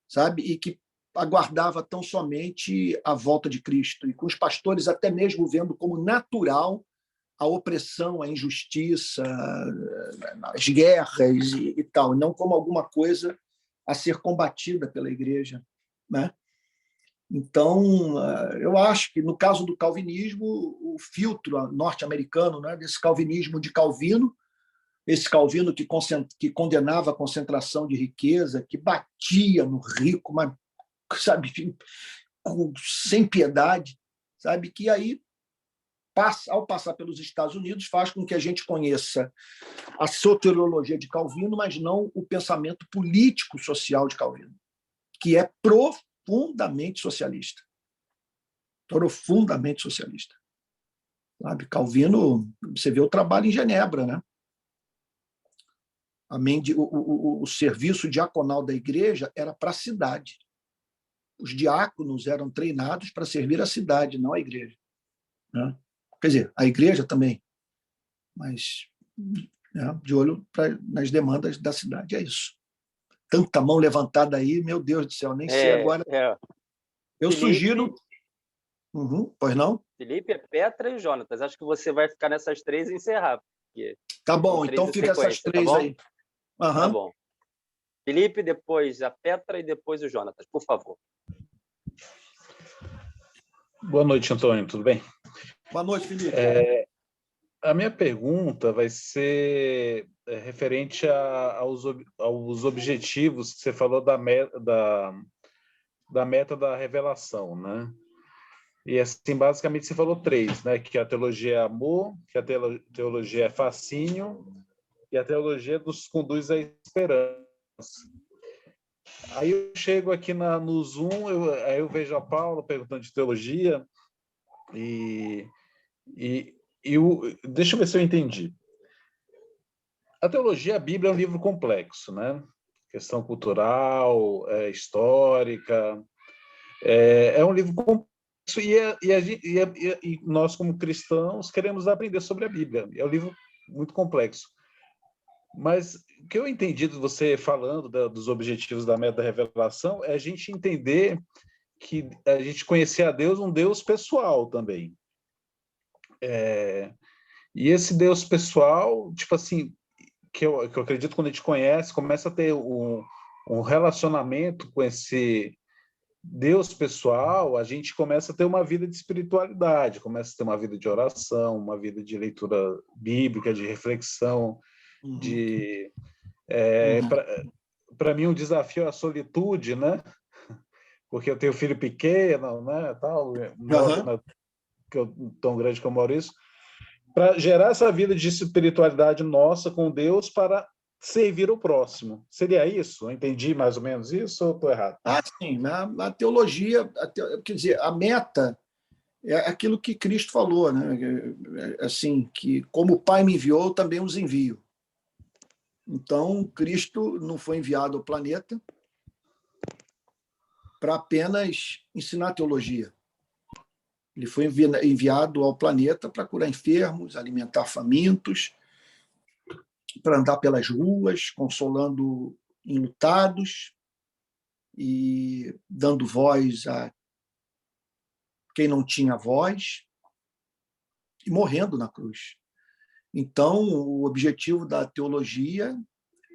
sabe, e que aguardava tão somente a volta de Cristo, e com os pastores até mesmo vendo como natural a opressão, a injustiça, as guerras e tal, não como alguma coisa a ser combatida pela igreja, né? Então, eu acho que, no caso do calvinismo, o filtro norte-americano, né, desse calvinismo de Calvino, esse Calvino que condenava a concentração de riqueza, que batia no rico, mas, sabe, sem piedade, sabe, que aí, ao passar pelos Estados Unidos, faz com que a gente conheça a soteriologia de Calvino, mas não o pensamento político-social de Calvino, que é profundamente socialista. Profundamente socialista. Sabe? Calvino, você vê o trabalho em Genebra, né? O serviço diaconal da igreja era para a cidade. Os diáconos eram treinados para servir a cidade, não a igreja. Né? Quer dizer, a igreja também, mas, né, de olho nas demandas da cidade. É isso. Tanta mão levantada aí, meu Deus do céu, nem sei agora. Eu Felipe, sugiro... pois não? Felipe, Petra e Jonatas. Acho que você vai ficar nessas três e encerrar. Tá bom, então fica essas três tá aí. Tá bom. Felipe, depois a Petra e depois o Jonatas, por favor. Boa noite, Antônio, tudo bem? Boa noite, Felipe. A minha pergunta vai ser referente aos objetivos que você falou da meta da revelação, né? E, assim, basicamente, você falou três, né? Que a teologia é amor, que a teologia é fascínio e a teologia nos conduz à esperança. Aí eu chego aqui no Zoom, aí eu vejo a Paula perguntando de teologia e deixa eu ver se eu entendi. A teologia, a Bíblia é um livro complexo, né? Questão cultural, histórica. É um livro complexo e nós, como cristãos, queremos aprender sobre a Bíblia. É um livro muito complexo. Mas o que eu entendi de você falando dos objetivos da meta da revelação é a gente entender que a gente conhecer a Deus, um Deus pessoal também. E esse Deus pessoal, tipo assim, que eu acredito, quando a gente conhece, começa a ter um relacionamento com esse Deus pessoal, a gente começa a ter uma vida de espiritualidade, começa a ter uma vida de oração, uma vida de leitura bíblica, de reflexão, para mim um desafio é a solitude, né? Porque eu tenho filho pequeno, né, tal, tão grande como o Maurício, para gerar essa vida de espiritualidade nossa com Deus para servir o próximo. Seria isso? Eu entendi mais ou menos isso ou estou errado? Sim. Na teologia, quer dizer, a meta é aquilo que Cristo falou, né? Assim, que como o Pai me enviou, também os envio. Então, Cristo não foi enviado ao planeta para apenas ensinar teologia. Ele foi enviado ao planeta para curar enfermos, alimentar famintos, para andar pelas ruas, consolando enlutados e dando voz a quem não tinha voz e morrendo na cruz. Então, o objetivo da teologia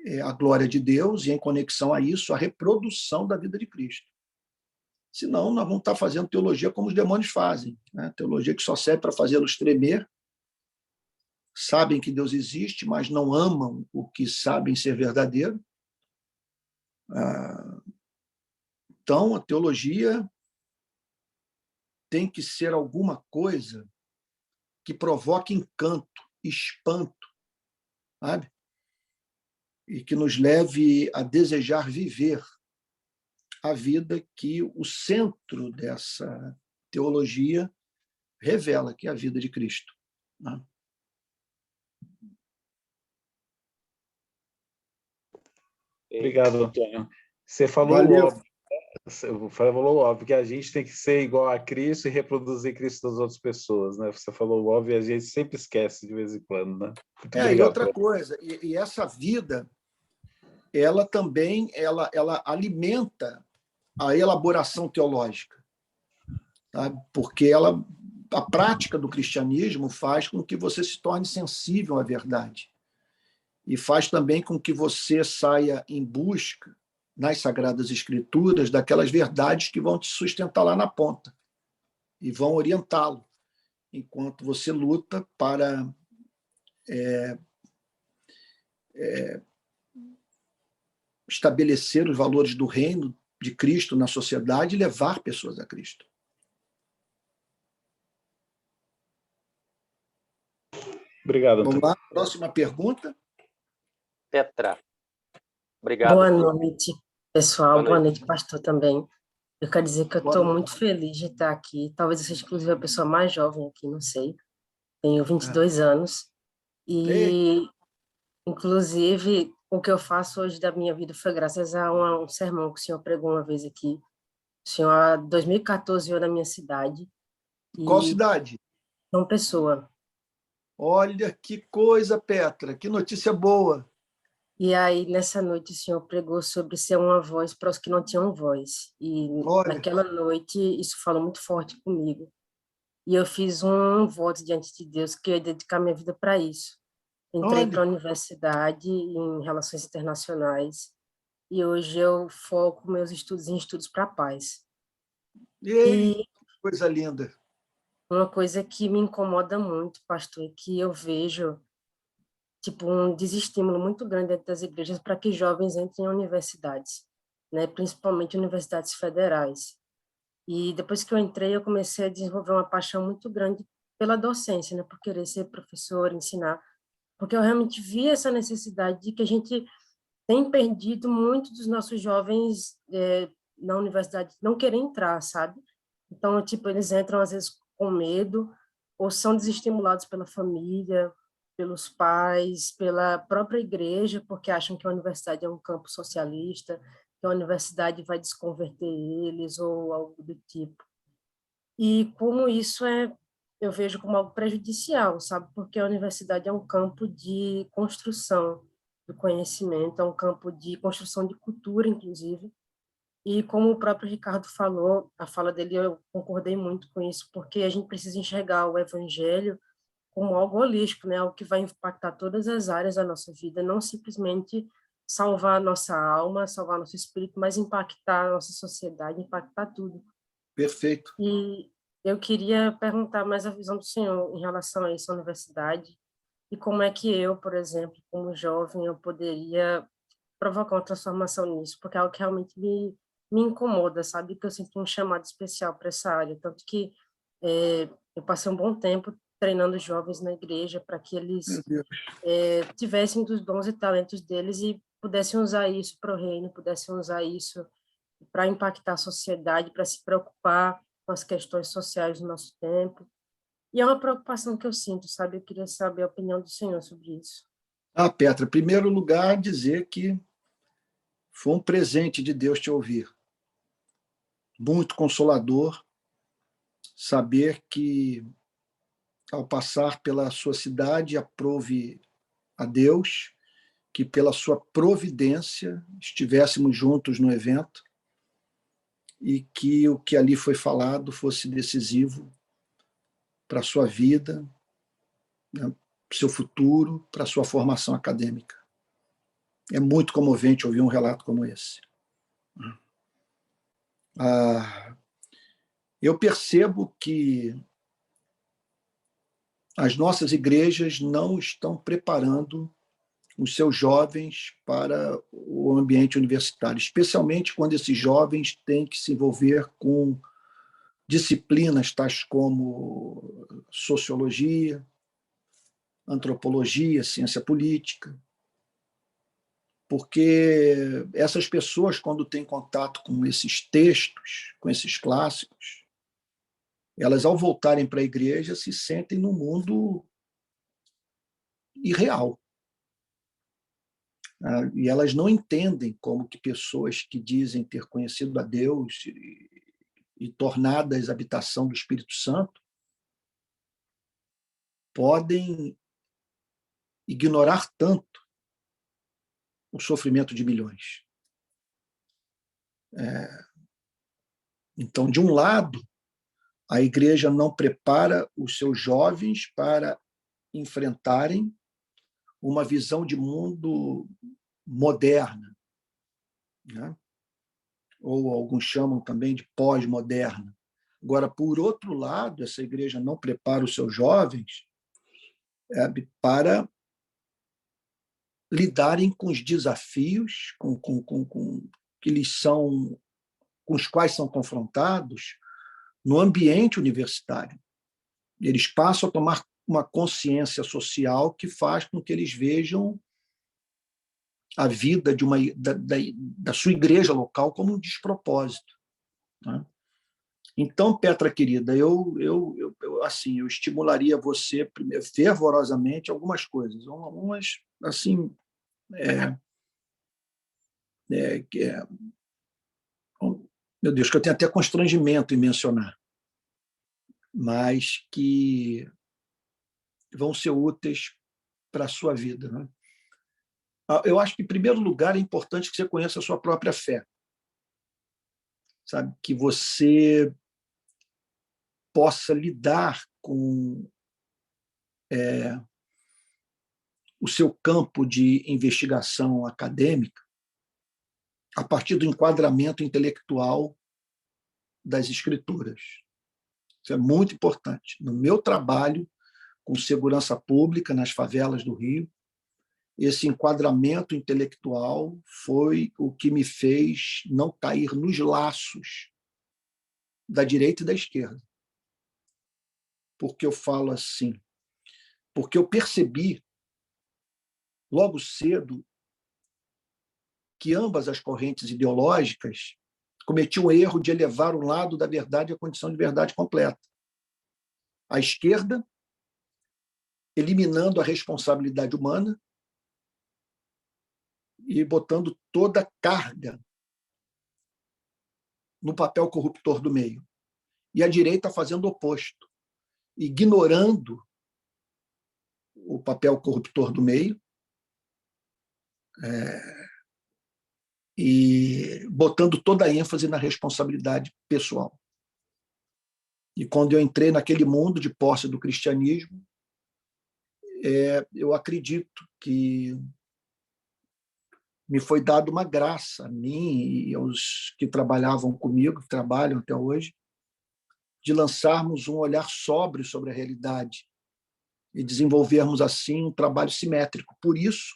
é a glória de Deus e, em conexão a isso, a reprodução da vida de Cristo. Senão, nós vamos estar fazendo teologia como os demônios fazem, né? Teologia que só serve para fazê-los tremer, sabem que Deus existe, mas não amam o que sabem ser verdadeiro. Então, a teologia tem que ser alguma coisa que provoque encanto, espanto, sabe? E que nos leve a desejar viver a vida que o centro dessa teologia revela, que é a vida de Cristo, né? Obrigado, Antônio. Você falou Valeu. óbvio que a gente tem que ser igual a Cristo e reproduzir Cristo das outras pessoas, né? Você falou óbvio e a gente sempre esquece de vez em quando, né? Muito obrigado. E outra coisa, e essa vida, ela também ela alimenta a elaboração teológica, sabe? Porque a prática do cristianismo faz com que você se torne sensível à verdade e faz também com que você saia em busca nas Sagradas Escrituras daquelas verdades que vão te sustentar lá na ponta e vão orientá-lo enquanto você luta para estabelecer os valores do reino de Cristo na sociedade e levar pessoas a Cristo. Obrigado, Vamos Antônio. lá, próxima pergunta. Petra. Obrigado. Boa noite, pessoal. Boa noite. Boa noite, pastor, também. Eu quero dizer que eu estou muito feliz de estar aqui. Talvez eu seja, inclusive, a pessoa mais jovem aqui, não sei. Tenho 22 anos. E, inclusive, o que eu faço hoje da minha vida foi graças a um sermão que o senhor pregou uma vez aqui. O senhor, em 2014, veio na minha cidade. Qual cidade? João Pessoa. Olha, que coisa, Petra, que notícia boa. E aí, nessa noite, o senhor pregou sobre ser uma voz para os que não tinham voz. E naquela noite, isso falou muito forte comigo. E eu fiz um voto diante de Deus que eu ia dedicar minha vida para isso. Entrei para a universidade em Relações Internacionais e hoje eu foco meus estudos em estudos para a paz. E coisa linda. Uma coisa que me incomoda muito, pastor, é que eu vejo um desestímulo muito grande dentro das igrejas para que jovens entrem em universidades, né? Principalmente universidades federais. E depois que eu entrei, eu comecei a desenvolver uma paixão muito grande pela docência, né? Por querer ser professor, ensinar, porque eu realmente vi essa necessidade de que a gente tem perdido muito dos nossos jovens na universidade, não querer entrar, sabe? Então, eles entram às vezes com medo ou são desestimulados pela família, pelos pais, pela própria igreja, porque acham que a universidade é um campo socialista, que a universidade vai desconverter eles ou algo do tipo. E como isso eu vejo como algo prejudicial, sabe? Porque a universidade é um campo de construção do conhecimento, é um campo de construção de cultura, inclusive. E como o próprio Ricardo falou, a fala dele, eu concordei muito com isso, porque a gente precisa enxergar o evangelho como algo holístico, né? Algo que vai impactar todas as áreas da nossa vida, não simplesmente salvar a nossa alma, salvar nosso espírito, mas impactar a nossa sociedade, impactar tudo. Perfeito. E eu queria perguntar mais a visão do senhor em relação a isso, a universidade, e como é que eu, por exemplo, como jovem, eu poderia provocar uma transformação nisso, porque é algo que realmente me incomoda, sabe? Que eu sinto um chamado especial para essa área, tanto que eu passei um bom tempo treinando jovens na igreja para que eles tivessem dos dons e talentos deles e pudessem usar isso para o reino, pudessem usar isso para impactar a sociedade, para se preocupar com as questões sociais do nosso tempo. E é uma preocupação que eu sinto, sabe? Eu queria saber a opinião do senhor sobre isso. Petra, em primeiro lugar, dizer que foi um presente de Deus te ouvir. Muito consolador saber que, ao passar pela sua cidade, aprove a Deus que, pela sua providência, estivéssemos juntos no evento e que o que ali foi falado fosse decisivo para a sua vida, né, para o seu futuro, para a sua formação acadêmica. É muito comovente ouvir um relato como esse. Eu percebo que as nossas igrejas não estão preparando os seus jovens para o ambiente universitário, especialmente quando esses jovens têm que se envolver com disciplinas tais como sociologia, antropologia, ciência política, porque essas pessoas, quando têm contato com esses textos, com esses clássicos, elas, ao voltarem para a igreja, se sentem num mundo irreal. E elas não entendem como que pessoas que dizem ter conhecido a Deus e tornadas habitação do Espírito Santo podem ignorar tanto o sofrimento de milhões. Então, de um lado, a igreja não prepara os seus jovens para enfrentarem uma visão de mundo moderna, né? Ou alguns chamam também de pós-moderna. Agora, por outro lado, essa igreja não prepara os seus jovens para lidarem com os desafios com os quais são confrontados no ambiente universitário. Eles passam a tomar uma consciência social que faz com que eles vejam a vida da sua igreja local como um despropósito, né? Então, Petra querida, eu estimularia você primeiro, fervorosamente, algumas coisas. Umas, assim, meu Deus, que eu tenho até constrangimento em mencionar, mas que vão ser úteis para a sua vida, né? Eu acho que, em primeiro lugar, é importante que você conheça a sua própria fé. Sabe? Que você possa lidar com o seu campo de investigação acadêmica a partir do enquadramento intelectual das escrituras. Isso é muito importante. No meu trabalho com segurança pública nas favelas do Rio, esse enquadramento intelectual foi o que me fez não cair nos laços da direita e da esquerda. Porque eu falo assim? Porque eu percebi logo cedo que ambas as correntes ideológicas cometiam o erro de elevar um lado da verdade à condição de verdade completa. A esquerda eliminando a responsabilidade humana e botando toda a carga no papel corruptor do meio. E a direita fazendo o oposto, ignorando o papel corruptor do meio e botando toda a ênfase na responsabilidade pessoal. E quando eu entrei naquele mundo de posse do cristianismo, eu acredito que me foi dada uma graça, a mim e aos que trabalhavam comigo, que trabalham até hoje, de lançarmos um olhar sóbrio sobre a realidade e desenvolvermos, assim, um trabalho simétrico. Por isso,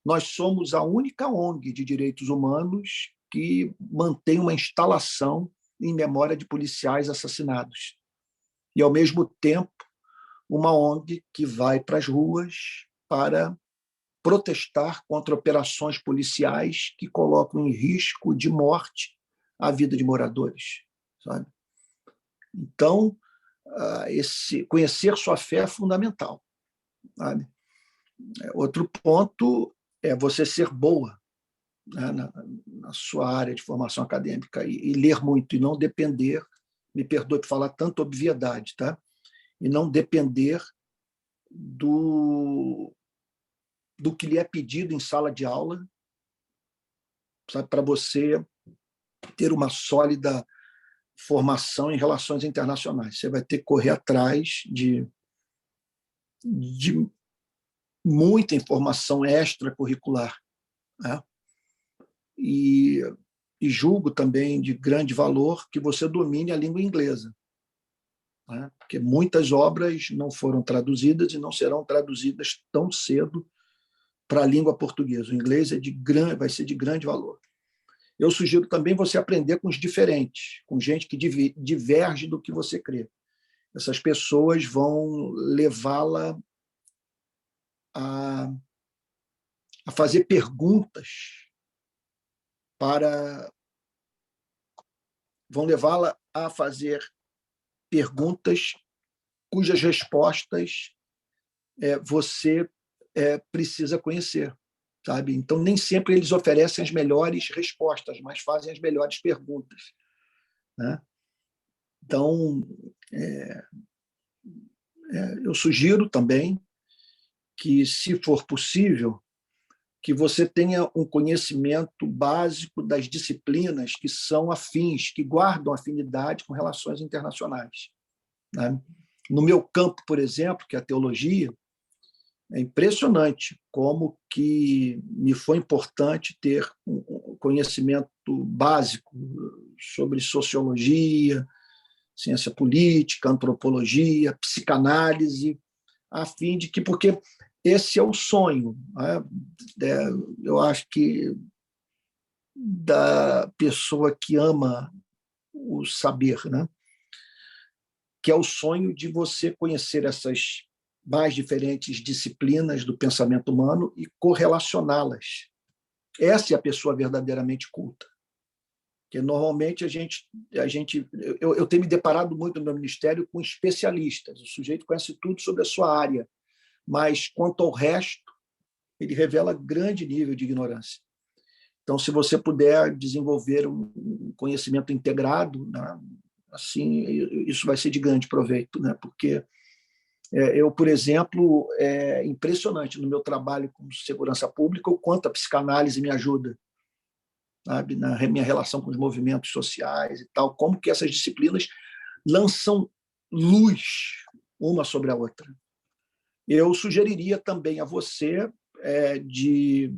nós somos a única ONG de direitos humanos que mantém uma instalação em memória de policiais assassinados. E, ao mesmo tempo, uma ONG que vai para as ruas para protestar contra operações policiais que colocam em risco de morte a vida de moradores, sabe? Então, conhecer sua fé é fundamental, sabe? Outro ponto é você ser boa, né, na sua área de formação acadêmica e ler muito e não depender, me perdoe por falar tanta obviedade, tá? E não depender do que lhe é pedido em sala de aula, sabe, para você ter uma sólida formação em relações internacionais. Você vai ter que correr atrás de muita informação extracurricular, né? E julgo também de grande valor que você domine a língua inglesa, né? Porque muitas obras não foram traduzidas e não serão traduzidas tão cedo para a língua portuguesa. O inglês vai ser de grande valor. Eu sugiro também você aprender com os diferentes, com gente que diverge do que você crê. Essas pessoas vão levá-la a fazer perguntas vão levá-la a fazer perguntas cujas respostas você precisa conhecer, sabe? Então, nem sempre eles oferecem as melhores respostas, mas fazem as melhores perguntas, né? Então, eu sugiro também que, se for possível, que você tenha um conhecimento básico das disciplinas que são afins, que guardam afinidade com relações internacionais, né? No meu campo, por exemplo, que é a teologia, é impressionante como que me foi importante ter um conhecimento básico sobre sociologia, ciência política, antropologia, psicanálise, a fim de que, porque esse é o sonho, né? Eu acho que da pessoa que ama o saber, né? Que é o sonho de você conhecer essas mais diferentes disciplinas do pensamento humano e correlacioná-las. Essa é a pessoa verdadeiramente culta. Porque normalmente eu tenho me deparado muito no meu ministério com especialistas. O sujeito conhece tudo sobre a sua área, mas quanto ao resto, ele revela grande nível de ignorância. Então, se você puder desenvolver um conhecimento integrado, né, assim, isso vai ser de grande proveito, né? Porque eu, por exemplo, é impressionante no meu trabalho com segurança pública o quanto a psicanálise me ajuda, sabe, na minha relação com os movimentos sociais e tal, como que essas disciplinas lançam luz uma sobre a outra. Eu sugeriria também a você de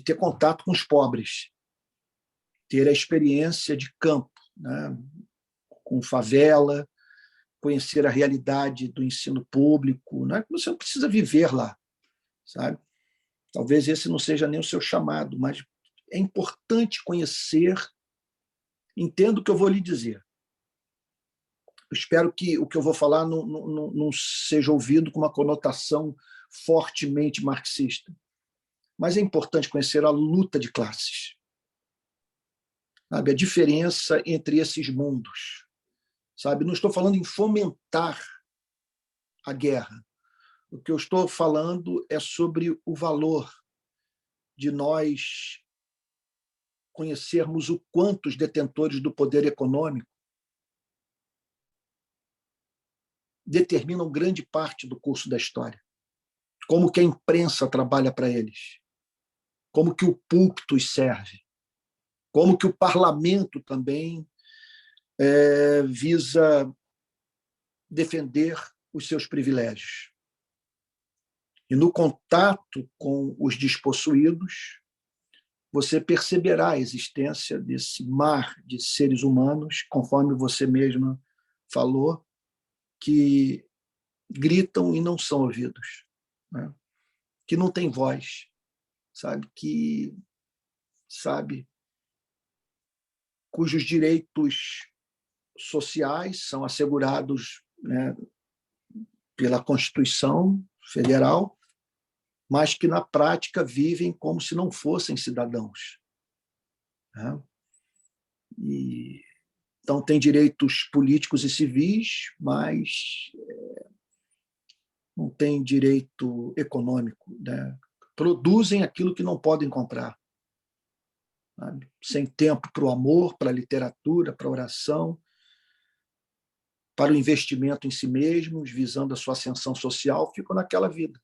ter contato com os pobres, ter a experiência de campo, né, com favela, conhecer a realidade do ensino público, né? Você não precisa viver lá, sabe? Talvez esse não seja nem o seu chamado, mas é importante conhecer. Entendo o que eu vou lhe dizer. Eu espero que o que eu vou falar não seja ouvido com uma conotação fortemente marxista, mas é importante conhecer a luta de classes, sabe? A diferença entre esses mundos, sabe? Não estou falando em fomentar a guerra, O que eu estou falando é sobre o valor de nós conhecermos o quanto os detentores do poder econômico determinam grande parte do curso da história. Como que a imprensa trabalha para eles, como que o púlpito os serve, como que o parlamento também visa defender os seus privilégios. E no contato com os despossuídos, você perceberá a existência desse mar de seres humanos, conforme você mesma falou, que gritam e não são ouvidos, né? Que não têm voz, cujos direitos sociais são assegurados, né, pela Constituição Federal, mas que, na prática, vivem como se não fossem cidadãos, né? Então, têm direitos políticos e civis, mas não têm direito econômico, né? Produzem aquilo que não podem comprar, sabe? Sem tempo para o amor, para a literatura, para a oração, para o investimento em si mesmos, visando a sua ascensão social, ficam naquela vida,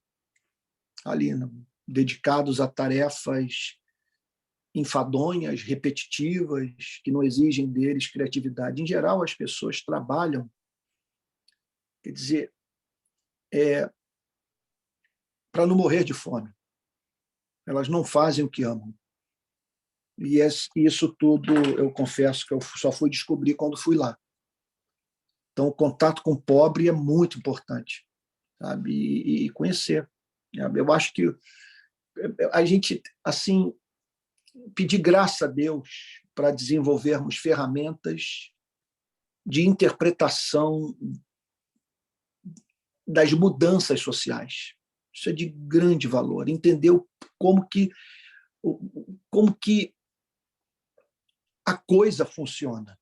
ali, né? Dedicados a tarefas enfadonhas, repetitivas, que não exigem deles criatividade. Em geral, as pessoas trabalham, quer dizer, para não morrer de fome. Elas não fazem o que amam. E isso tudo, eu confesso que eu só fui descobrir quando fui lá. Então, o contato com o pobre é muito importante, sabe? E conhecer. Eu acho que a gente, assim, pedir graça a Deus para desenvolvermos ferramentas de interpretação das mudanças sociais. Isso é de grande valor. Entender como que a coisa funciona,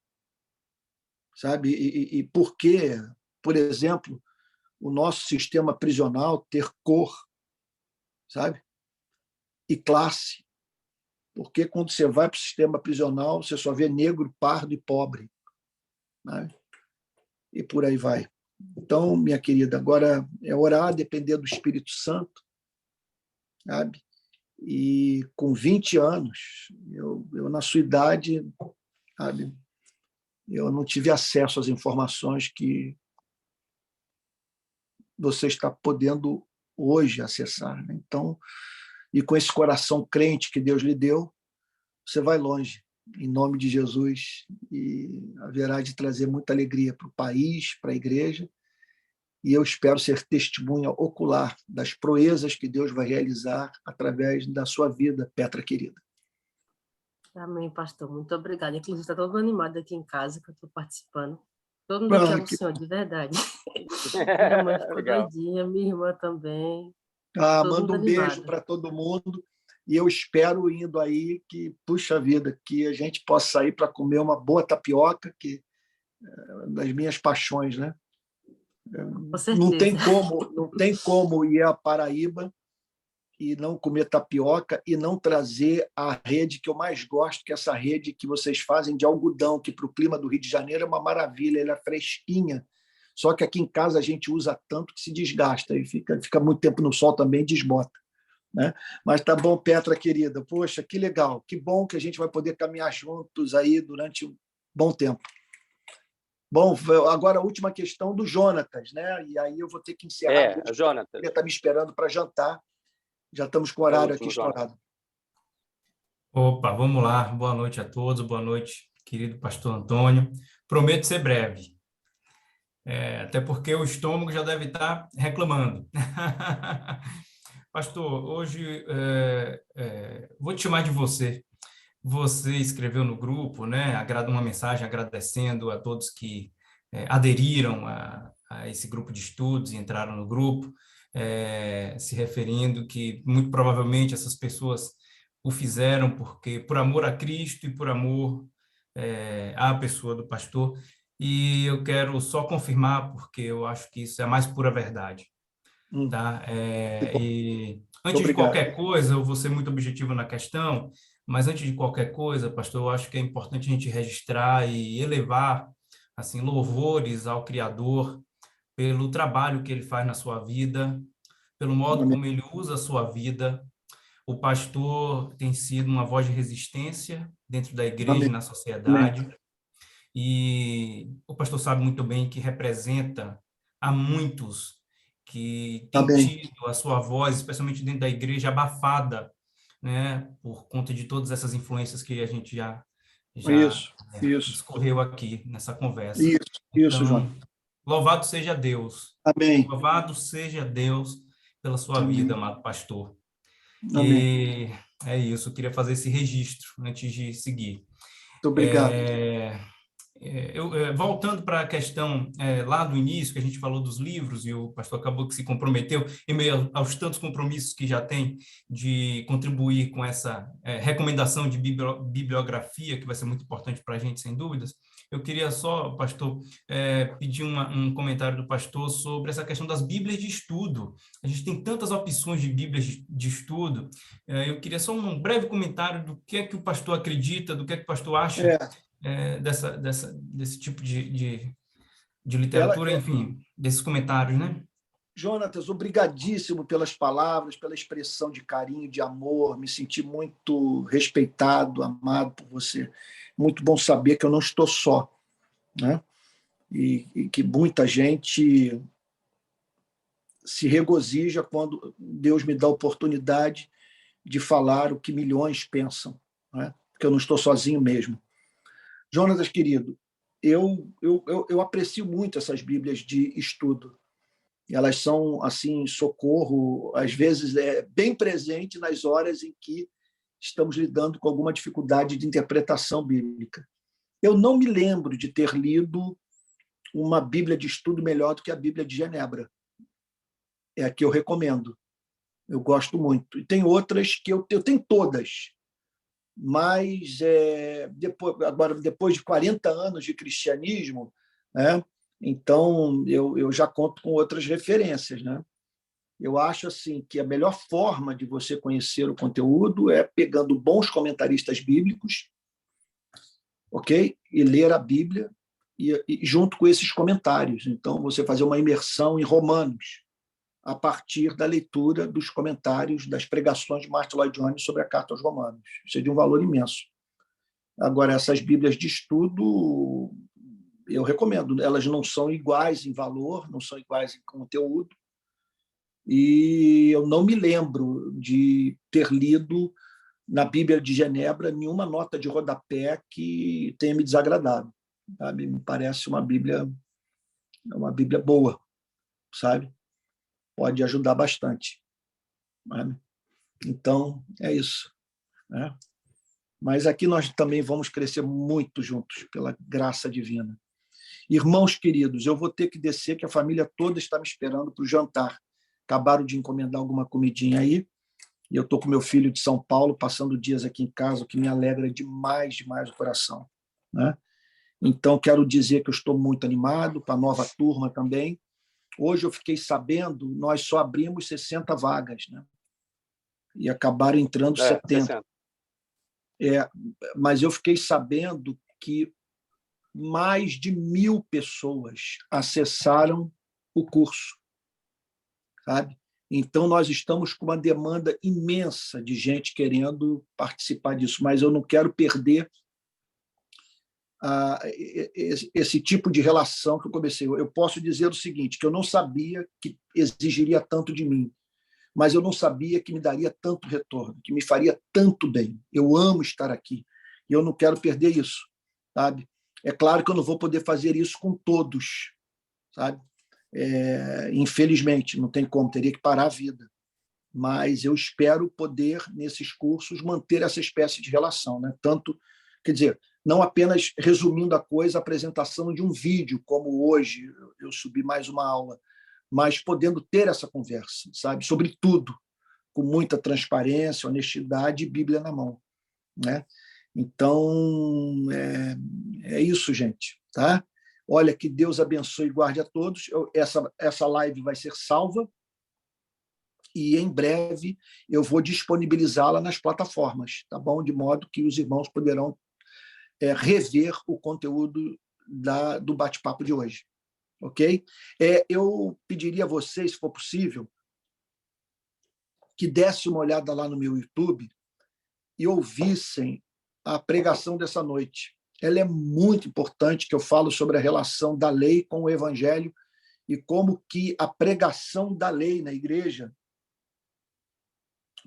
sabe? E por que, por exemplo, o nosso sistema prisional ter cor, sabe? E classe. Porque quando você vai para o sistema prisional, você só vê negro, pardo e pobre, né? E por aí vai. Então, minha querida, agora é orar, depender do Espírito Santo, sabe? E com 20 anos, eu na sua idade, sabe, eu não tive acesso às informações que você está podendo hoje acessar, né? Então, e com esse coração crente que Deus lhe deu, você vai longe, em nome de Jesus, e haverá de trazer muita alegria para o país, para a igreja, e eu espero ser testemunha ocular das proezas que Deus vai realizar através da sua vida, Petra querida. Amém, pastor. Muito obrigada. Inclusive, está todo animado aqui em casa, que eu estou participando. Todo mundo aqui ama o senhor, de verdade. Minha mãe ficou doidinha, minha irmã também. Manda um beijo para todo mundo. E eu espero, indo aí, que, puxa vida, que a gente possa sair para comer uma boa tapioca, que é das minhas paixões, né? Com certeza. Não tem como ir à Paraíba e não comer tapioca e não trazer a rede que eu mais gosto, que é essa rede que vocês fazem de algodão, que para o clima do Rio de Janeiro é uma maravilha, ela é fresquinha. Só que aqui em casa a gente usa tanto que se desgasta e fica muito tempo no sol também, desbota, né? Mas tá bom, Petra querida. Poxa, que legal, que bom que a gente vai poder caminhar juntos aí durante um bom tempo. Bom, agora a última questão do Jonatas, né? E aí eu vou ter que encerrar. Jonatas. Ele está me esperando para jantar. Já estamos com o horário aqui estourado. Opa, vamos lá. Boa noite a todos. Boa noite, querido pastor Antônio. Prometo ser breve. Até porque o estômago já deve estar reclamando. Pastor, hoje vou te chamar de você. Você escreveu no grupo, né, uma mensagem agradecendo a todos que aderiram a esse grupo de estudos e entraram no grupo, se referindo que muito provavelmente essas pessoas o fizeram porque por amor a Cristo e por amor à pessoa do pastor. E eu quero só confirmar, porque eu acho que isso é a mais pura verdade. tá? E antes de Obrigado. qualquer coisa, eu vou ser muito objetivo na questão, mas antes de qualquer coisa, pastor, eu acho que é importante a gente registrar e elevar assim louvores ao Criador pelo trabalho que ele faz na sua vida, pelo modo Amém. como ele usa a sua vida. O pastor tem sido uma voz de resistência dentro da igreja Amém. e na sociedade. E o pastor sabe muito bem que representa a muitos que têm Amém. tido a sua voz, especialmente dentro da igreja, abafada, né, por conta de todas essas influências que a gente já Isso. discorreu aqui nessa conversa. Isso, João. Então, louvado seja Deus. Amém. Louvado seja Deus pela sua Amém. vida, amado pastor. Amém. E é isso, eu queria fazer esse registro antes de seguir. Muito obrigado. Voltando para a questão lá do início, que a gente falou dos livros, e o pastor acabou que se comprometeu, em meio aos tantos compromissos que já tem, de contribuir com essa recomendação de bibliografia, que vai ser muito importante para a gente, sem dúvidas. Eu queria só, pastor, pedir um comentário do pastor sobre essa questão das Bíblias de estudo. A gente tem tantas opções de Bíblias de estudo. Eu queria só um breve comentário do que é que o pastor acredita, do que é que o pastor acha desse tipo de literatura, enfim, desses comentários, né? Jonatas, obrigadíssimo pelas palavras, pela expressão de carinho, de amor. Me senti muito respeitado, amado por você. Muito bom saber que eu não estou só, né? E que muita gente se regozija quando Deus me dá a oportunidade de falar o que milhões pensam, né? Porque eu não estou sozinho mesmo. Jonatas, querido, eu aprecio muito essas Bíblias de estudo. Elas são, assim, socorro, às vezes, bem presente nas horas em que estamos lidando com alguma dificuldade de interpretação bíblica. Eu não me lembro de ter lido uma Bíblia de estudo melhor do que a Bíblia de Genebra. É a que eu recomendo. Eu gosto muito. E tem outras que eu tenho todas, mas depois de 40 anos de cristianismo, né, então eu já conto com outras referências, né? Eu acho assim que a melhor forma de você conhecer o conteúdo é pegando bons comentaristas bíblicos, ok? E ler a Bíblia e junto com esses comentários. Então, você fazer uma imersão em Romanos a partir da leitura dos comentários das pregações de Martin Lloyd Jones sobre a Carta aos Romanos. Isso é de um valor imenso. Agora, essas Bíblias de estudo, eu recomendo. Elas não são iguais em valor, não são iguais em conteúdo, e eu não me lembro de ter lido na Bíblia de Genebra nenhuma nota de rodapé que tenha me desagradado. Sabe? Me parece uma Bíblia boa, sabe? Pode ajudar bastante. Sabe? Então, é isso, né? Mas aqui nós também vamos crescer muito juntos, pela graça divina. Irmãos queridos, eu vou ter que descer, que a família toda está me esperando para o jantar. Acabaram de encomendar alguma comidinha aí, e eu estou com meu filho de São Paulo, passando dias aqui em casa, o que me alegra demais, demais o coração, né? Então, quero dizer que eu estou muito animado, para a nova turma também. Hoje eu fiquei sabendo, nós só abrimos 60 vagas, né? E acabaram entrando 70. Mas eu fiquei sabendo que mais de 1.000 pessoas acessaram o curso, sabe? Então, nós estamos com uma demanda imensa de gente querendo participar disso, mas eu não quero perder esse tipo de relação que eu comecei. Eu posso dizer o seguinte, que eu não sabia que exigiria tanto de mim, mas eu não sabia que me daria tanto retorno, que me faria tanto bem. Eu amo estar aqui e eu não quero perder isso, sabe? É claro que eu não vou poder fazer isso com todos, sabe? Infelizmente, não tem como, teria que parar a vida. Mas eu espero poder, nesses cursos, manter essa espécie de relação, né? Tanto, quer dizer, não apenas resumindo a coisa, a apresentação de um vídeo, como hoje eu subi mais uma aula, mas podendo ter essa conversa, sabe? Sobre tudo, com muita transparência, honestidade e Bíblia na mão, né? Então, é isso, gente, tá? Olha, que Deus abençoe e guarde a todos. Essa live vai ser salva, e em breve eu vou disponibilizá-la nas plataformas, tá bom? De modo que os irmãos poderão rever o conteúdo do bate-papo de hoje, ok? Eu pediria a vocês, se for possível, que dessem uma olhada lá no meu YouTube e ouvissem a pregação dessa noite. Ela é muito importante, que eu falo sobre a relação da lei com o evangelho e como que a pregação da lei na igreja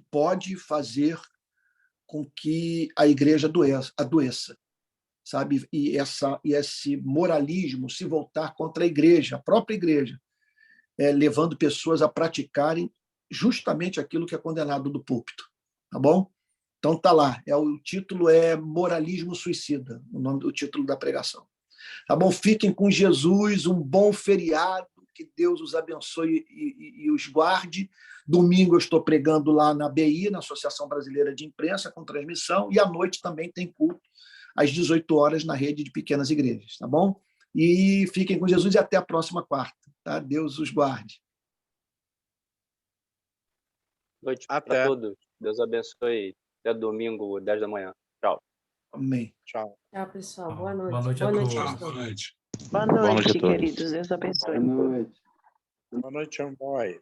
pode fazer com que a igreja adoeça, sabe? E esse moralismo se voltar contra a igreja, a própria igreja, levando pessoas a praticarem justamente aquilo que é condenado do púlpito, tá bom? Então tá lá, o título é Moralismo Suicida, o nome do título da pregação. Tá bom? Fiquem com Jesus, um bom feriado, que Deus os abençoe e os guarde. Domingo eu estou pregando lá na ABI, na Associação Brasileira de Imprensa, com transmissão, e à noite também tem culto, às 18 horas, na rede de pequenas igrejas, tá bom? E fiquem com Jesus e até a próxima quarta, tá? Deus os guarde. Boa noite para todos. Deus abençoe. Até domingo, 10 da manhã. Tchau. Amém. Tchau. Tchau, pessoal. Boa noite. Boa noite a todos. pastor. Boa noite. Boa Boa noite noite, a todos. queridos. Deus abençoe. Boa noite. Boa noite, Amboy.